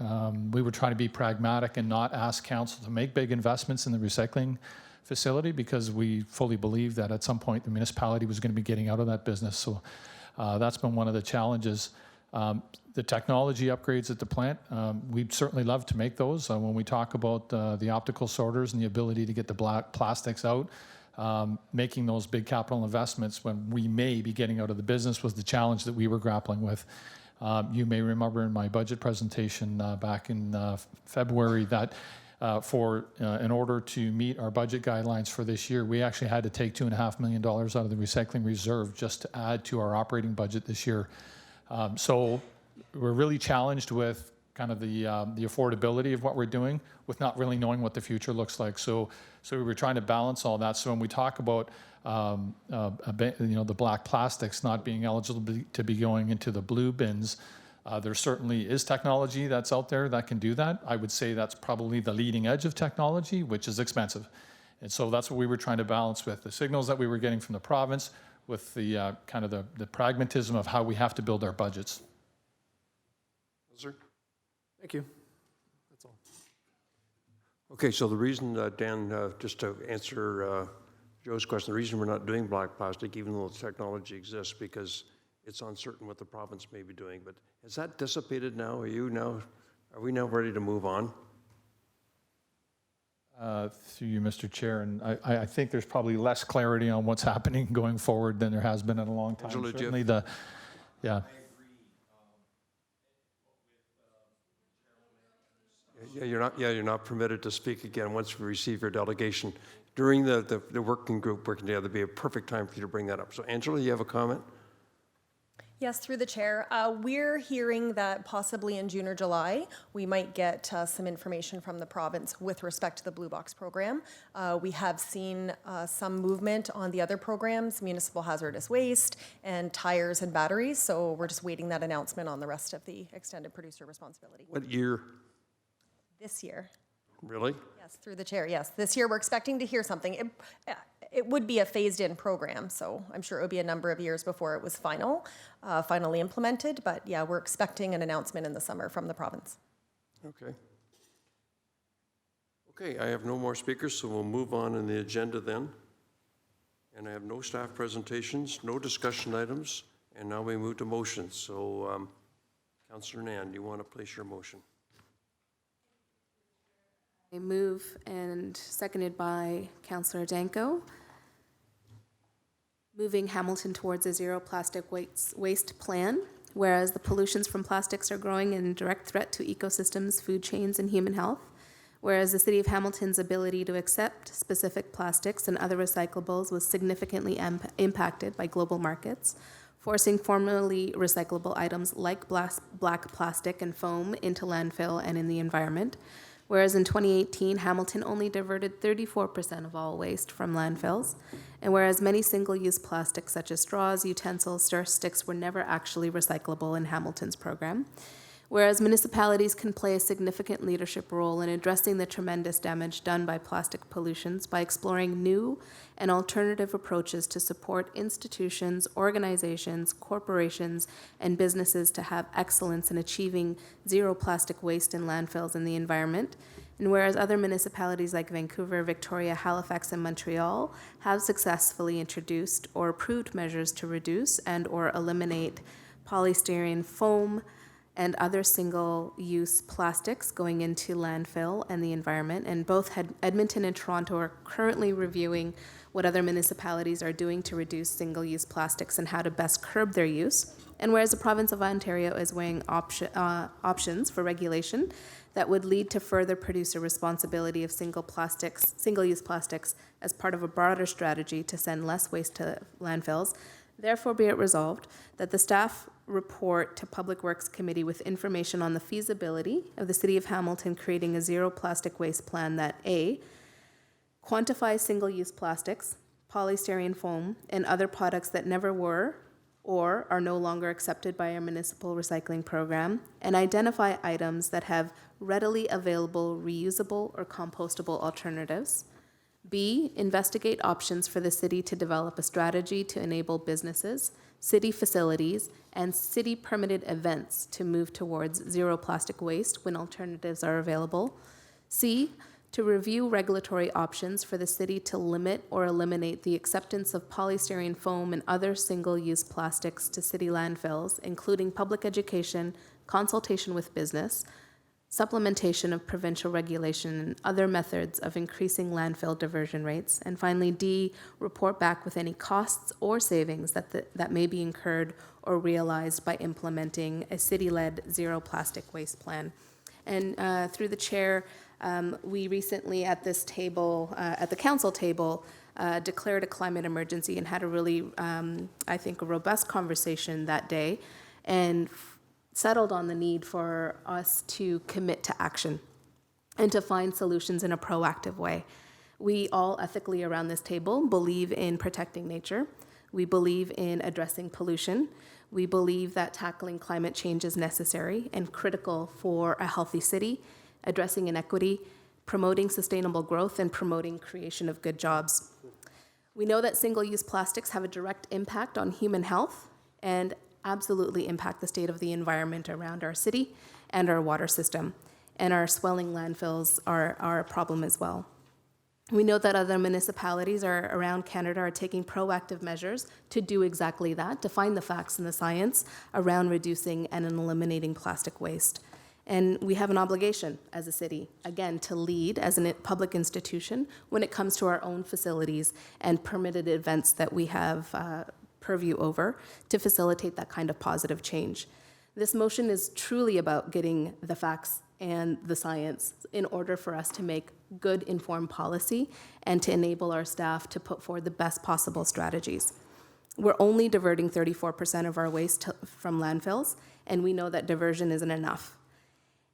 we were trying to be pragmatic and not ask council to make big investments in the recycling facility, because we fully believe that at some point the municipality was going to be getting out of that business. So that's been one of the challenges. The technology upgrades at the plant, we'd certainly love to make those. When we talk about the optical sorters and the ability to get the black plastics out, making those big capital investments when we may be getting out of the business was the challenge that we were grappling with. You may remember in my budget presentation back in February that in order to meet our budget guidelines for this year, we actually had to take $2.5 million out of the recycling reserve just to add to our operating budget this year. So we're really challenged with kind of the affordability of what we're doing with not really knowing what the future looks like. So we were trying to balance all that. So when we talk about the black plastics not being eligible to be going into the blue bins, there certainly is technology that's out there that can do that. I would say that's probably the leading edge of technology, which is expensive. And so that's what we were trying to balance with the signals that we were getting from the province with the kind of the pragmatism of how we have to build our budgets. Sir? Thank you. That's all. Okay, so the reason, Dan, just to answer Joe's question, the reason we're not doing black plastic, even though the technology exists, because it's uncertain what the province may be doing. But has that dissipated now? Are we now ready to move on? Through you, Mr. Chair, and I think there's probably less clarity on what's happening going forward than there has been in a long time. Angela, Certainly yeah. You're not permitted to speak again once we receive your delegation. During the working group working together, it'd be a perfect time for you to bring that up. So Angela, you have a comment? Yes, through the chair. We're hearing that possibly in June or July, we might get some information from the province with respect to the Blue Box program. We have seen some movement on the other programs, municipal hazardous waste and tires and batteries. So we're just waiting that announcement on the rest of the extended producer responsibility. What year? This year. Really? Yes, through the chair, yes. This year, we're expecting to hear something. It would be a phased-in program, so I'm sure it would be a number of years before it was finally implemented. But yeah, we're expecting an announcement in the summer from the province. Okay. Okay, I have no more speakers, so we'll move on in the agenda then. And I have no staff presentations, no discussion items, and now we move to motions. So, Councillor Nan, do you want to place your motion? I move, and seconded by Councillor Danko, moving Hamilton towards a zero plastic waste plan, whereas the pollutions from plastics are growing in direct threat to ecosystems, food chains, and human health. Whereas the City of Hamilton's ability to accept specific plastics and other recyclables was significantly impacted by global markets, forcing formerly recyclable items like black plastic and foam into landfill and in the environment. Whereas in 2018, Hamilton only diverted 34% of all waste from landfills, and whereas many single-use plastics such as straws, utensils, stir sticks were never actually recyclable in Hamilton's program. Whereas municipalities can play a significant leadership role in addressing the tremendous damage done by plastic pollutions by exploring new and alternative approaches to support institutions, organizations, corporations, and businesses to have excellence in achieving zero plastic waste in landfills in the environment. And whereas other municipalities like Vancouver, Victoria, Halifax, and Montreal have successfully introduced or approved measures to reduce and or eliminate polystyrene foam and other single-use plastics going into landfill and the environment. And both Edmonton and Toronto are currently reviewing what other municipalities are doing to reduce single-use plastics and how to best curb their use. And whereas the province of Ontario is weighing options for regulation that would lead to further producer responsibility of single-use plastics as part of a broader strategy to send less waste to landfills, therefore be it resolved that the staff report to Public Works Committee with information on the feasibility of the City of Hamilton creating a zero plastic waste plan that A, quantifies single-use plastics, polystyrene foam, and other products that never were or are no longer accepted by our municipal recycling program, and identify items that have readily available reusable or compostable alternatives. B, investigate options for the city to develop a strategy to enable businesses, city facilities, and city permitted events to move towards zero plastic waste when alternatives are available. C, to review regulatory options for the city to limit or eliminate the acceptance of polystyrene foam and other single-use plastics to city landfills, including public education, consultation with business, supplementation of provincial regulation, and other methods of increasing landfill diversion rates. And finally, D, report back with any costs or savings that may be incurred or realized by implementing a city-led zero plastic waste plan. And through the chair, we recently at this table, at the council table, declared a climate emergency and had a really, I think, a robust conversation that day, and settled on the need for us to commit to action and to find solutions in a proactive way. We all ethically around this table believe in protecting nature. We believe in addressing pollution. We believe that tackling climate change is necessary and critical for a healthy city, addressing inequity, promoting sustainable growth, and promoting creation of good jobs. We know that single-use plastics have a direct impact on human health and absolutely impact the state of the environment around our city and our water system. And our swelling landfills are a problem as well. We know that other municipalities around Canada are taking proactive measures to do exactly that, to find the facts and the science around reducing and eliminating plastic waste. And we have an obligation as a city, again, to lead as a public institution when it comes to our own facilities and permitted events that we have purview over to facilitate that kind of positive change. This motion is truly about getting the facts and the science in order for us to make good informed policy and to enable our staff to put forward the best possible strategies. We're only diverting 34% of our waste from landfills, and we know that diversion isn't enough.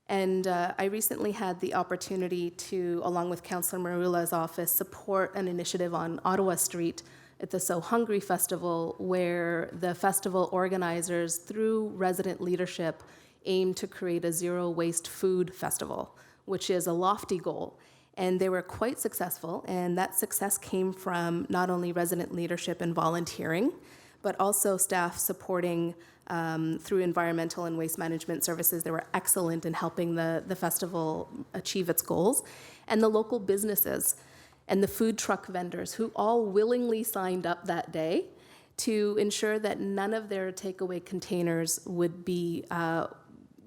And I recently had the opportunity to, along with Councillor Marula's office, support an initiative on Ottawa Street at the So Hungry Festival, where the festival organizers, through resident leadership, aim to create a zero waste food festival, which is a lofty goal. And they were quite successful, and that success came from not only resident leadership and volunteering, but also staff supporting through environmental and waste management services. They were excellent in helping the festival achieve its goals. And the local businesses and the food truck vendors who all willingly signed up that day to ensure that none of their takeaway containers would be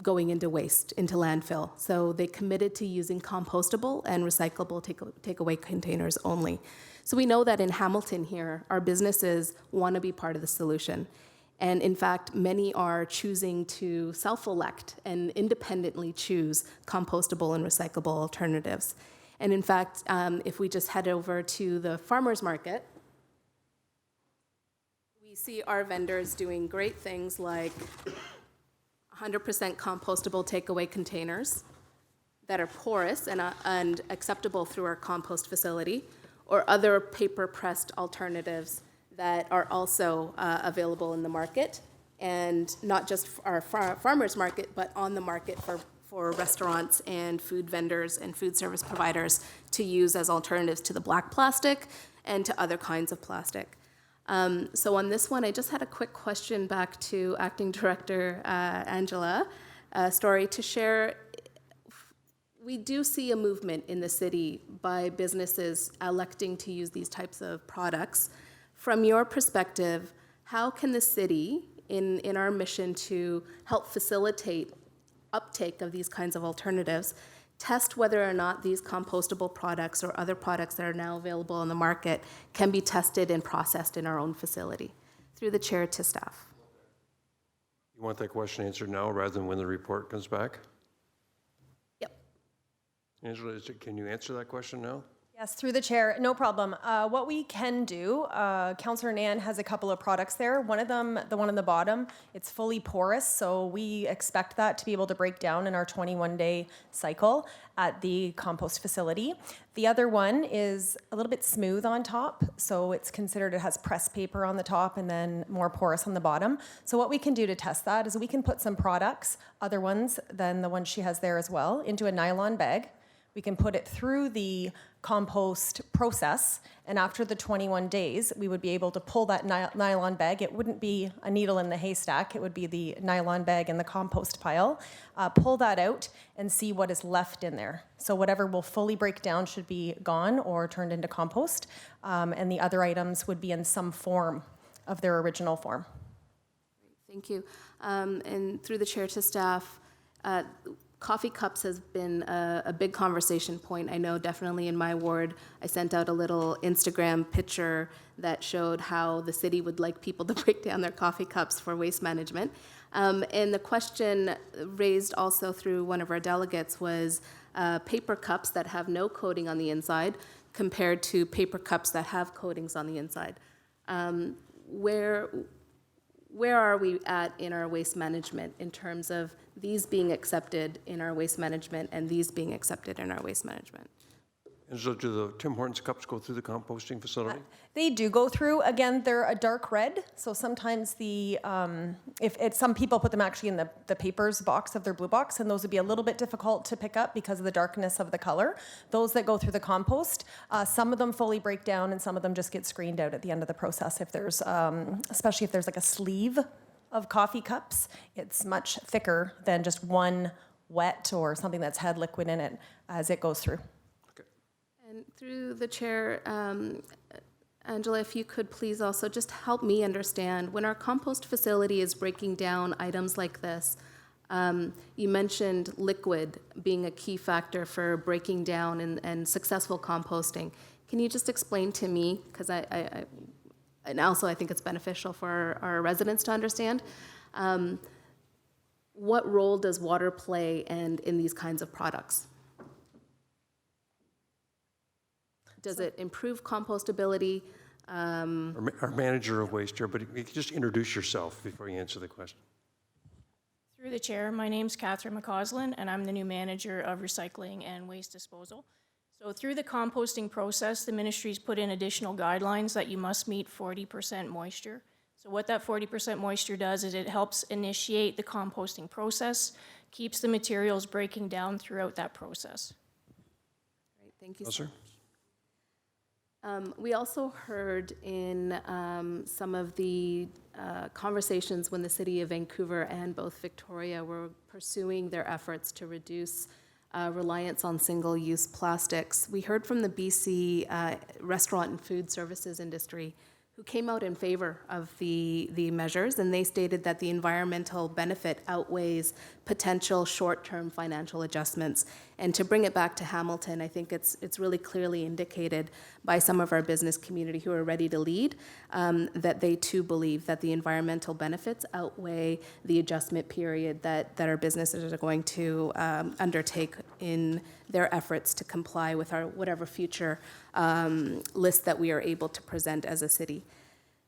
going into waste, into landfill. So they committed to using compostable and recyclable takeaway containers only. So we know that in Hamilton here, our businesses want to be part of the solution. And in fact, many are choosing to self-elect and independently choose compostable and recyclable alternatives. And in fact, if we just head over to the farmers market, we see our vendors doing great things like 100% compostable takeaway containers that are porous and acceptable through our compost facility, or other paper-pressed alternatives that are also available in the market, and not just our farmers market, but on the market for restaurants and food vendors and food service providers to use as alternatives to the black plastic and to other kinds of plastic. So on this one, I just had a quick question back to Acting Director Angela Story to share. We do see a movement in the city by businesses electing to use these types of products. From your perspective, how can the city, in our mission to help facilitate uptake of these kinds of alternatives, test whether or not these compostable products or other products that are now available on the market can be tested and processed in our own facility? Through the chair to staff. You want that question answered now rather than when the report comes back? Yep. Angela, can you answer that question now? Yes, through the chair, no problem. What we can do, Councillor Nan has a couple of products there. One of them, the one on the bottom, it's fully porous, so we expect that to be able to break down in our 21-day cycle at the compost facility. The other one is a little bit smooth on top, so it's considered, it has pressed paper on the top and then more porous on the bottom. So what we can do to test that is we can put some products, other ones than the one she has there as well, into a nylon bag. We can put it through the compost process, and after the 21 days, we would be able to pull that nylon bag. It wouldn't be a needle in the haystack, it would be the nylon bag in the compost pile. Pull that out and see what is left in there. So whatever will fully break down should be gone or turned into compost, and the other items would be in some form of their original form. Thank you. And through the chair to staff, coffee cups has been a big conversation point. I know definitely in my ward, I sent out a little Instagram picture that showed how the city would like people to break down their coffee cups for waste management. And the question raised also through one of our delegates was paper cups that have no coating on the inside compared to paper cups that have coatings on the inside. Where are we at in our waste management in terms of these being accepted in our waste management and these being accepted in our waste management? And so do the Tim Hortons cups go through the composting facility? They do go through. Again, they're a dark red, so sometimes some people put them actually in the papers box of their blue box, and those would be a little bit difficult to pick up because of the darkness of the color. Those that go through the compost, some of them fully break down, and some of them just get screened out at the end of the process. If there's, especially if there's like a sleeve of coffee cups, it's much thicker than just one wet or something that's had liquid in it as it goes through. And through the chair, Angela, if you could please also just help me understand, when our compost facility is breaking down items like this, you mentioned liquid being a key factor for breaking down and successful composting. Can you just explain to me, because and also I think it's beneficial for our residents to understand, what role does water play in these kinds of products? Does it improve compostability? Our manager of waste here, but you can just introduce yourself before you answer the question. Through the chair, my name's Catherine McCausland, and I'm the new manager of recycling and waste disposal. So through the composting process, the ministry's put in additional guidelines that you must meet 40% moisture. So what that 40% moisture does is it helps initiate the composting process, keeps the materials breaking down throughout that process. Great, thank you. Sir? We also heard in some of the conversations when the City of Vancouver and both Victoria were pursuing their efforts to reduce reliance on single-use plastics. We heard from the BC restaurant and food services industry who came out in favor of the measures, and they stated that the environmental benefit outweighs potential short-term financial adjustments. And to bring it back to Hamilton, I think it's really clearly indicated by some of our business community who are ready to lead that they too believe that the environmental benefits outweigh the adjustment period that our businesses are going to undertake in their efforts to comply with our whatever future list that we are able to present as a city.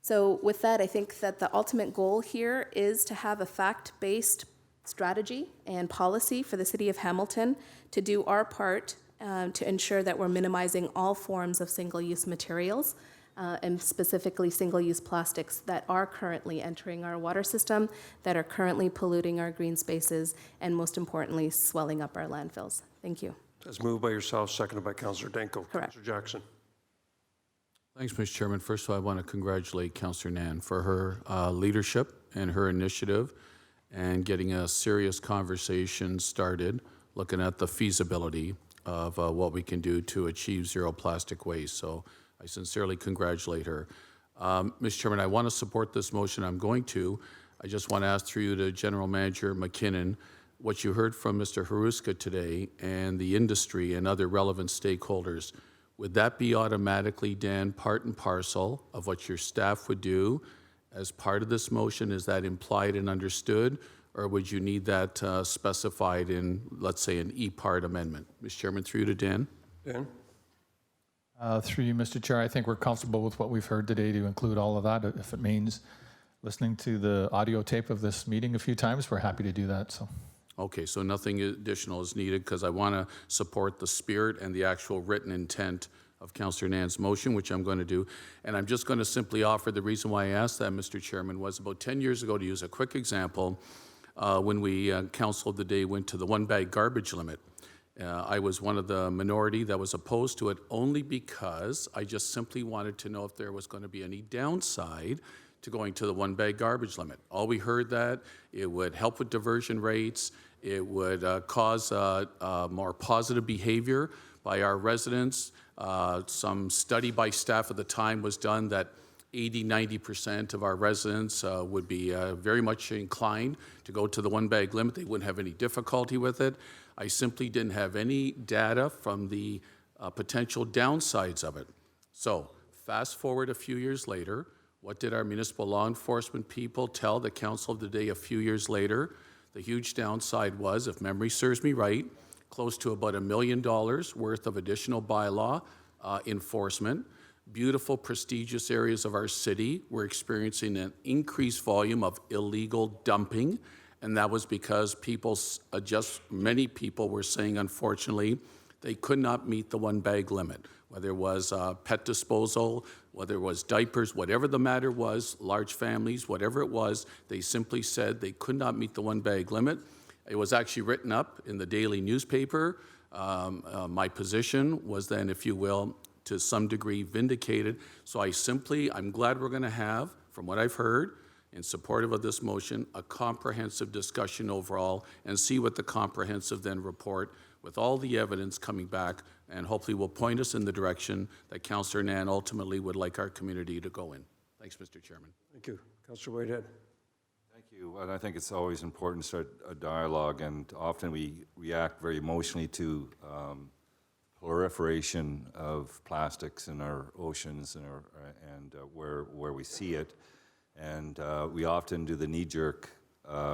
So with that, I think that the ultimate goal here is to have a fact-based strategy and policy for the City of Hamilton to do our part to ensure that we're minimizing all forms of single-use materials and specifically single-use plastics that are currently entering our water system, that are currently polluting our green spaces, and most importantly, swelling up our landfills. Thank you. That's moved by yourself, seconded by Councillor Danko. Correct. Councillor Jackson. Thanks, Mr. Chairman. First of all, I want to congratulate Councillor Nan for her leadership and her initiative and getting a serious conversation started, looking at the feasibility of what we can do to achieve zero plastic waste. So I sincerely congratulate her. Mr. Chairman, I want to support this motion. I'm going to. I just want to ask through you to General Manager McKinnon, what you heard from Mr. Haruska today and the industry and other relevant stakeholders, would that be automatically, Dan, part and parcel of what your staff would do as part of this motion? Is that implied and understood? Or would you need that specified in, let's say, an E-part amendment? Mr. Chairman, through you to Dan. Dan? Through you, Mr. Chair, I think we're comfortable with what we've heard today to include all of that. If it means listening to the audio tape of this meeting a few times, we're happy to do that. So. Okay, so nothing additional is needed because I want to support the spirit and the actual written intent of Councillor Nan's motion, which I'm going to do. And I'm just going to simply offer the reason why I asked that, Mr. Chairman, was about 10 years ago, to use a quick example, when we counciled the day went to the one-bag garbage limit. I was one of the minority that was opposed to it only because I just simply wanted to know if there was going to be any downside to going to the one-bag garbage limit. All we heard that it would help with diversion rates, it would cause more positive behavior by our residents. Some study by staff at the time was done that 80–90% of our residents would be very much inclined to go to the one-bag limit. They wouldn't have any difficulty with it. I simply didn't have any data from the potential downsides of it. So fast forward a few years later, what did our municipal law enforcement people tell the council of the day a few years later? The huge downside was, if memory serves me right, close to about $1 million worth of additional bylaw enforcement. Beautiful, prestigious areas of our city were experiencing an increased volume of illegal dumping, and that was because many people were saying, unfortunately, they could not meet the one-bag limit, whether it was pet disposal, whether it was diapers, whatever the matter was, large families, whatever it was, they simply said they could not meet the one-bag limit. It was actually written up in the daily newspaper. My position was then, if you will, to some degree vindicated. So I'm glad we're going to have, from what I've heard, in supportive of this motion, a comprehensive discussion overall and see what the comprehensive then report with all the evidence coming back and hopefully will point us in the direction that Councillor Nan ultimately would like our community to go in. Thanks, Mr. Chairman. Thank you. Councillor Whitehead. Thank you. And I think it's always important to start a dialogue, and often we react very emotionally to proliferation of plastics in our oceans and where we see it. And we often do the knee-jerk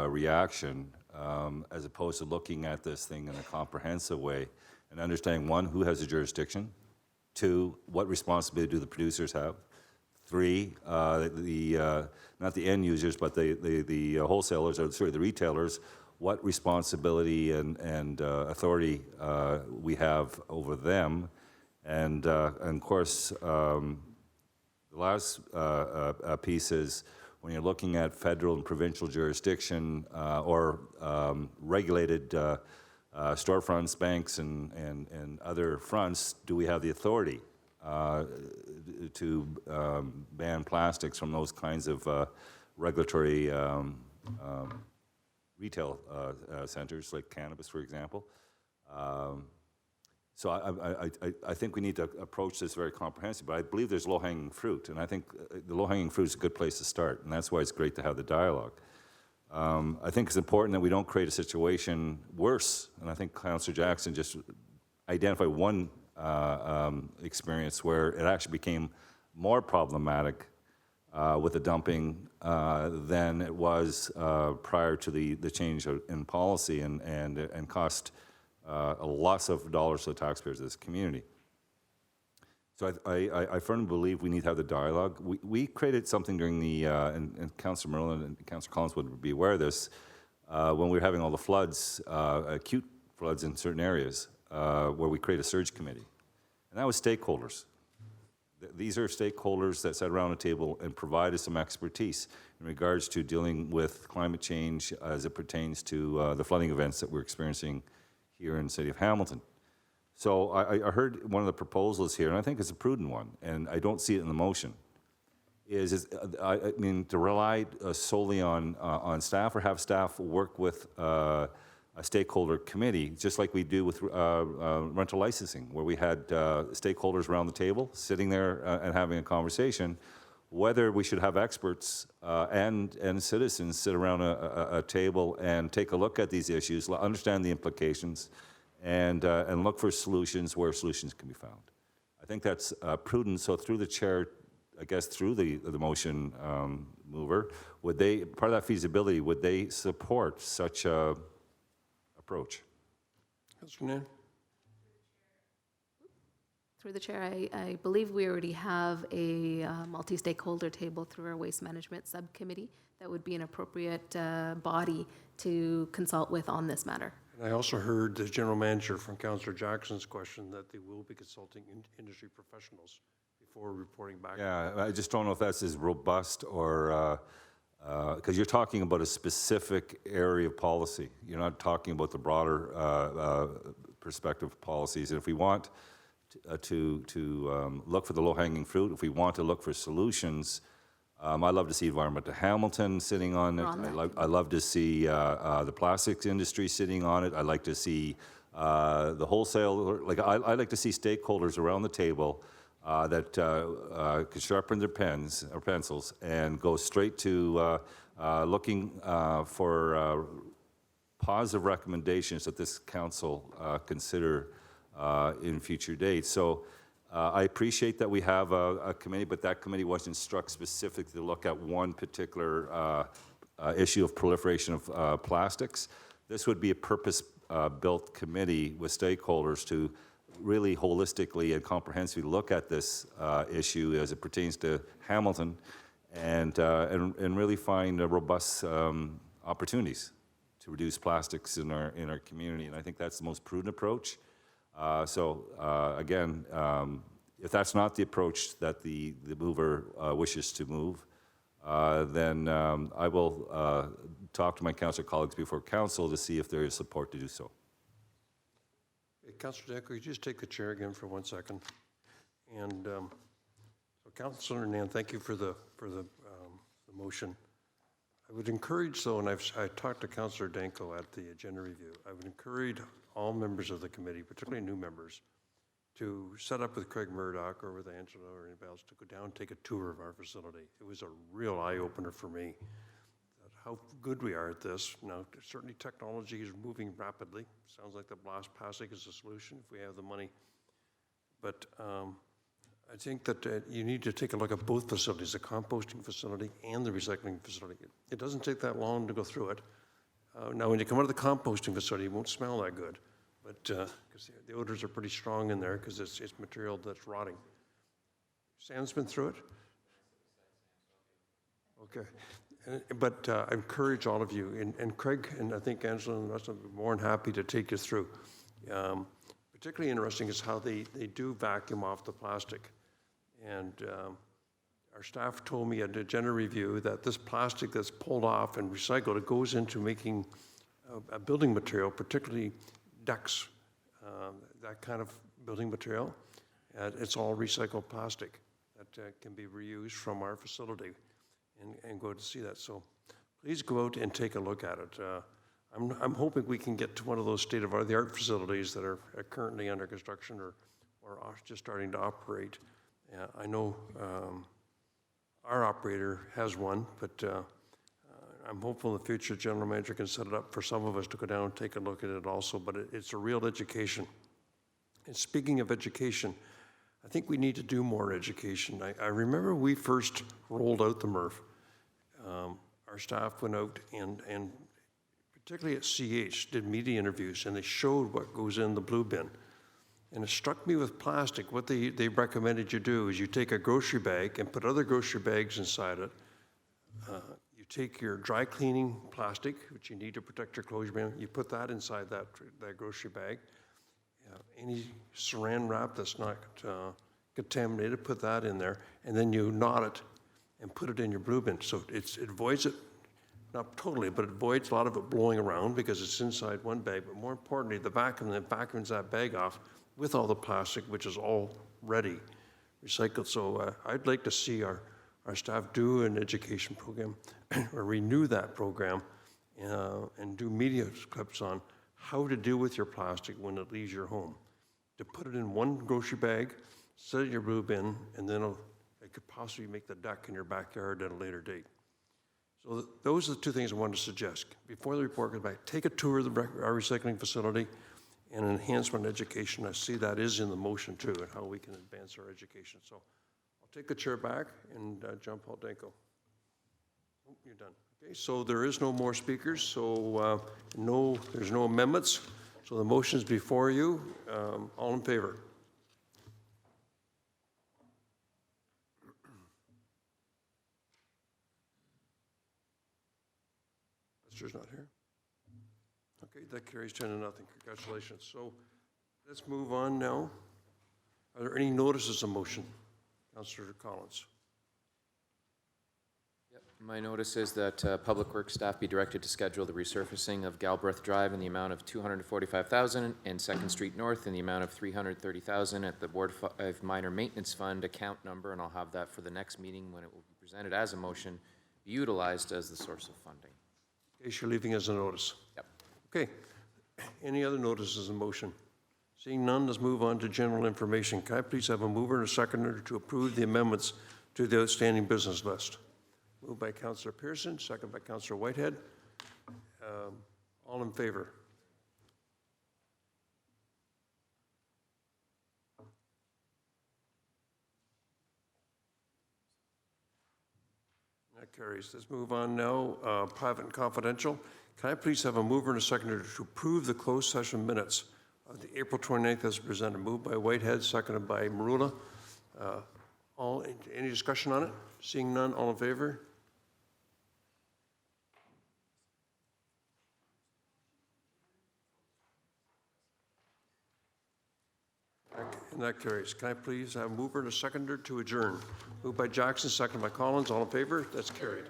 reaction as opposed to looking at this thing in a comprehensive way and understanding, one, who has the jurisdiction, two, what responsibility do the producers have, three, not the end users, but the wholesalers, or sorry, the retailers, what responsibility and authority we have over them. And of course, the last piece is when you're looking at federal and provincial jurisdiction or regulated storefronts, banks, and other fronts, do we have the authority to ban plastics from those kinds of regulatory retail centers, like cannabis, for example. So I think we need to approach this very comprehensively, but I believe there's low-hanging fruit, and I think the low-hanging fruit is a good place to start, and that's why it's great to have the dialogue. I think it's important that we don't create a situation worse, and I think Councillor Jackson just identified one experience where it actually became more problematic with the dumping than it was prior to the change in policy and cost lots of dollars to the taxpayers of this community. So I firmly believe we need to have the dialogue. We created something during the, and Councillor Merlin and Councillor Collins would be aware of this, when we were having all the floods, acute floods in certain areas, where we created a surge committee. And that was stakeholders. These are stakeholders that sat around a table and provided some expertise in regards to dealing with climate change as it pertains to the flooding events that we're experiencing here in the city of Hamilton. So I heard one of the proposals here, and I think it's a prudent one, and I don't see it in the motion, I mean, to rely solely on staff or have staff work with a stakeholder committee, just like we do with rental licensing, where we had stakeholders around the table sitting there and having a conversation, whether we should have experts and citizens sit around a table and take a look at these issues, understand the implications, and look for solutions where solutions can be found. I think that's prudent. So through the chair, I guess through the motion mover, would they, part of that feasibility, would they support such a approach? Councillor Nan? Through the chair, I believe we already have a multi-stakeholder table through our waste management subcommittee that would be an appropriate body to consult with on this matter. And I also heard the general manager from Councillor Jackson's question that they will be consulting industry professionals before reporting back. Yeah, I just don't know if that's as robust or, because you're talking about a specific area of policy. You're not talking about the broader perspective of policies. And if we want to look for the low-hanging fruit, if we want to look for solutions, I love to see Environmental Hamilton sitting on it. I love to see the plastics industry sitting on it. I like to see the wholesale, I like to see stakeholders around the table that can sharpen their pens or pencils and go straight to looking for positive recommendations that this council consider in future dates. So I appreciate that we have a committee, but that committee wasn't struck specifically to look at one particular issue of proliferation of plastics. This would be a purpose-built committee with stakeholders to really holistically and comprehensively look at this issue as it pertains to Hamilton and really find robust opportunities to reduce plastics in our community. And I think that's the most prudent approach. Again, if that's not the approach that the mover wishes to move, then I will talk to my council colleagues before council to see if there is support to do so. Councillor Danko, could you just take the chair again for 1 second? And so Councillor Nan, thank you for the motion. I would encourage, though, and I talked to Councillor Danko at the agenda review, I would encourage all members of the committee, particularly new members, to set up with Craig Murdoch or with Angela or anybody else to go down and take a tour of our facility. It was a real eye-opener for me, how good we are at this. Now, certainly technology is moving rapidly. Sounds like the blast passing is a solution if we have the money. But I think that you need to take a look at both facilities, the composting facility and the recycling facility. It doesn't take that long to go through it. Now, when you come out of the composting facility, it won't smell that good, but because the odors are pretty strong in there because it's material that's rotting. Sam's been through it? Okay. But I encourage all of you, and Craig, and I think Angela and the rest of them are more than happy to take you through. Particularly interesting is how they do vacuum off the plastic. And our staff told me at the agenda review that this plastic that's pulled off and recycled, it goes into making a building material, particularly decks, that kind of building material. It's all recycled plastic that can be reused from our facility and go to see that. So please go out and take a look at it. I'm hoping we can get to one of those state-of-the-art facilities that are currently under construction or are just starting to operate. I know our operator has one, but I'm hopeful in the future general manager can set it up for some of us to go down and take a look at it also, but it's a real education. And speaking of education, I think we need to do more education. I remember we first rolled out the MRF. Our staff went out and particularly at CH, did media interviews, and they showed what goes in the blue bin. And it struck me with plastic, what they recommended you do is you take a grocery bag and put other grocery bags inside it. You take your dry cleaning plastic, which you need to protect your clothes, you put that inside that grocery bag. Any saran wrap that's not contaminated, put that in there, and then you knot it and put it in your blue bin. So it avoids it, not totally, but it avoids a lot of it blowing around because it's inside one bag. But more importantly, the vacuum that vacuums that bag off with all the plastic, which is already recycled. So I'd like to see our staff do an education program or renew that program and do media clips on how to deal with your plastic when it leaves your home. To put it in one grocery bag, set it in your blue bin, and then it could possibly make the deck in your backyard at a later date. So those are the two things I wanted to suggest. Before the report goes back, take a tour of our recycling facility and enhancement education. I see that is in the motion too, and how we can advance our education. So I'll take the chair back and John Paul Danko. Oh, you're done. Okay, so there is no more speakers, so there's no amendments. So the motion is before you. All in favor? Lester's not here. Okay, that carries 10-0. Congratulations. So let's move on now. Are there any notices of motion? Councillor Collins. My notice is that Public Works staff be directed to schedule the resurfacing of Galbraith Drive in the amount of $245,000 and 2nd Street North in the amount of $330,000 at the Board 5 Minor Maintenance Fund account number, and I'll have that for the next meeting when it will be presented as a motion, be utilized as the source of funding. In case you're leaving as a notice. Yep. Okay. Any other notices of motion? Seeing none, let's move on to general information. Can I please have a mover and a seconder to approve the amendments to the outstanding business list? Moved by Councillor Pearson, second by Councillor Whitehead. All in favor? That carries. Let's move on now. Private and confidential. Can I please have a mover and a seconder to approve the closed session minutes of the April 29th as presented? Moved by Whitehead, seconded by Marula. Any discussion on it? Seeing none, all in favor? And that carries. Can I please have a mover and a seconder to adjourn? Moved by Jackson, seconded by Collins. All in favor? That's carried.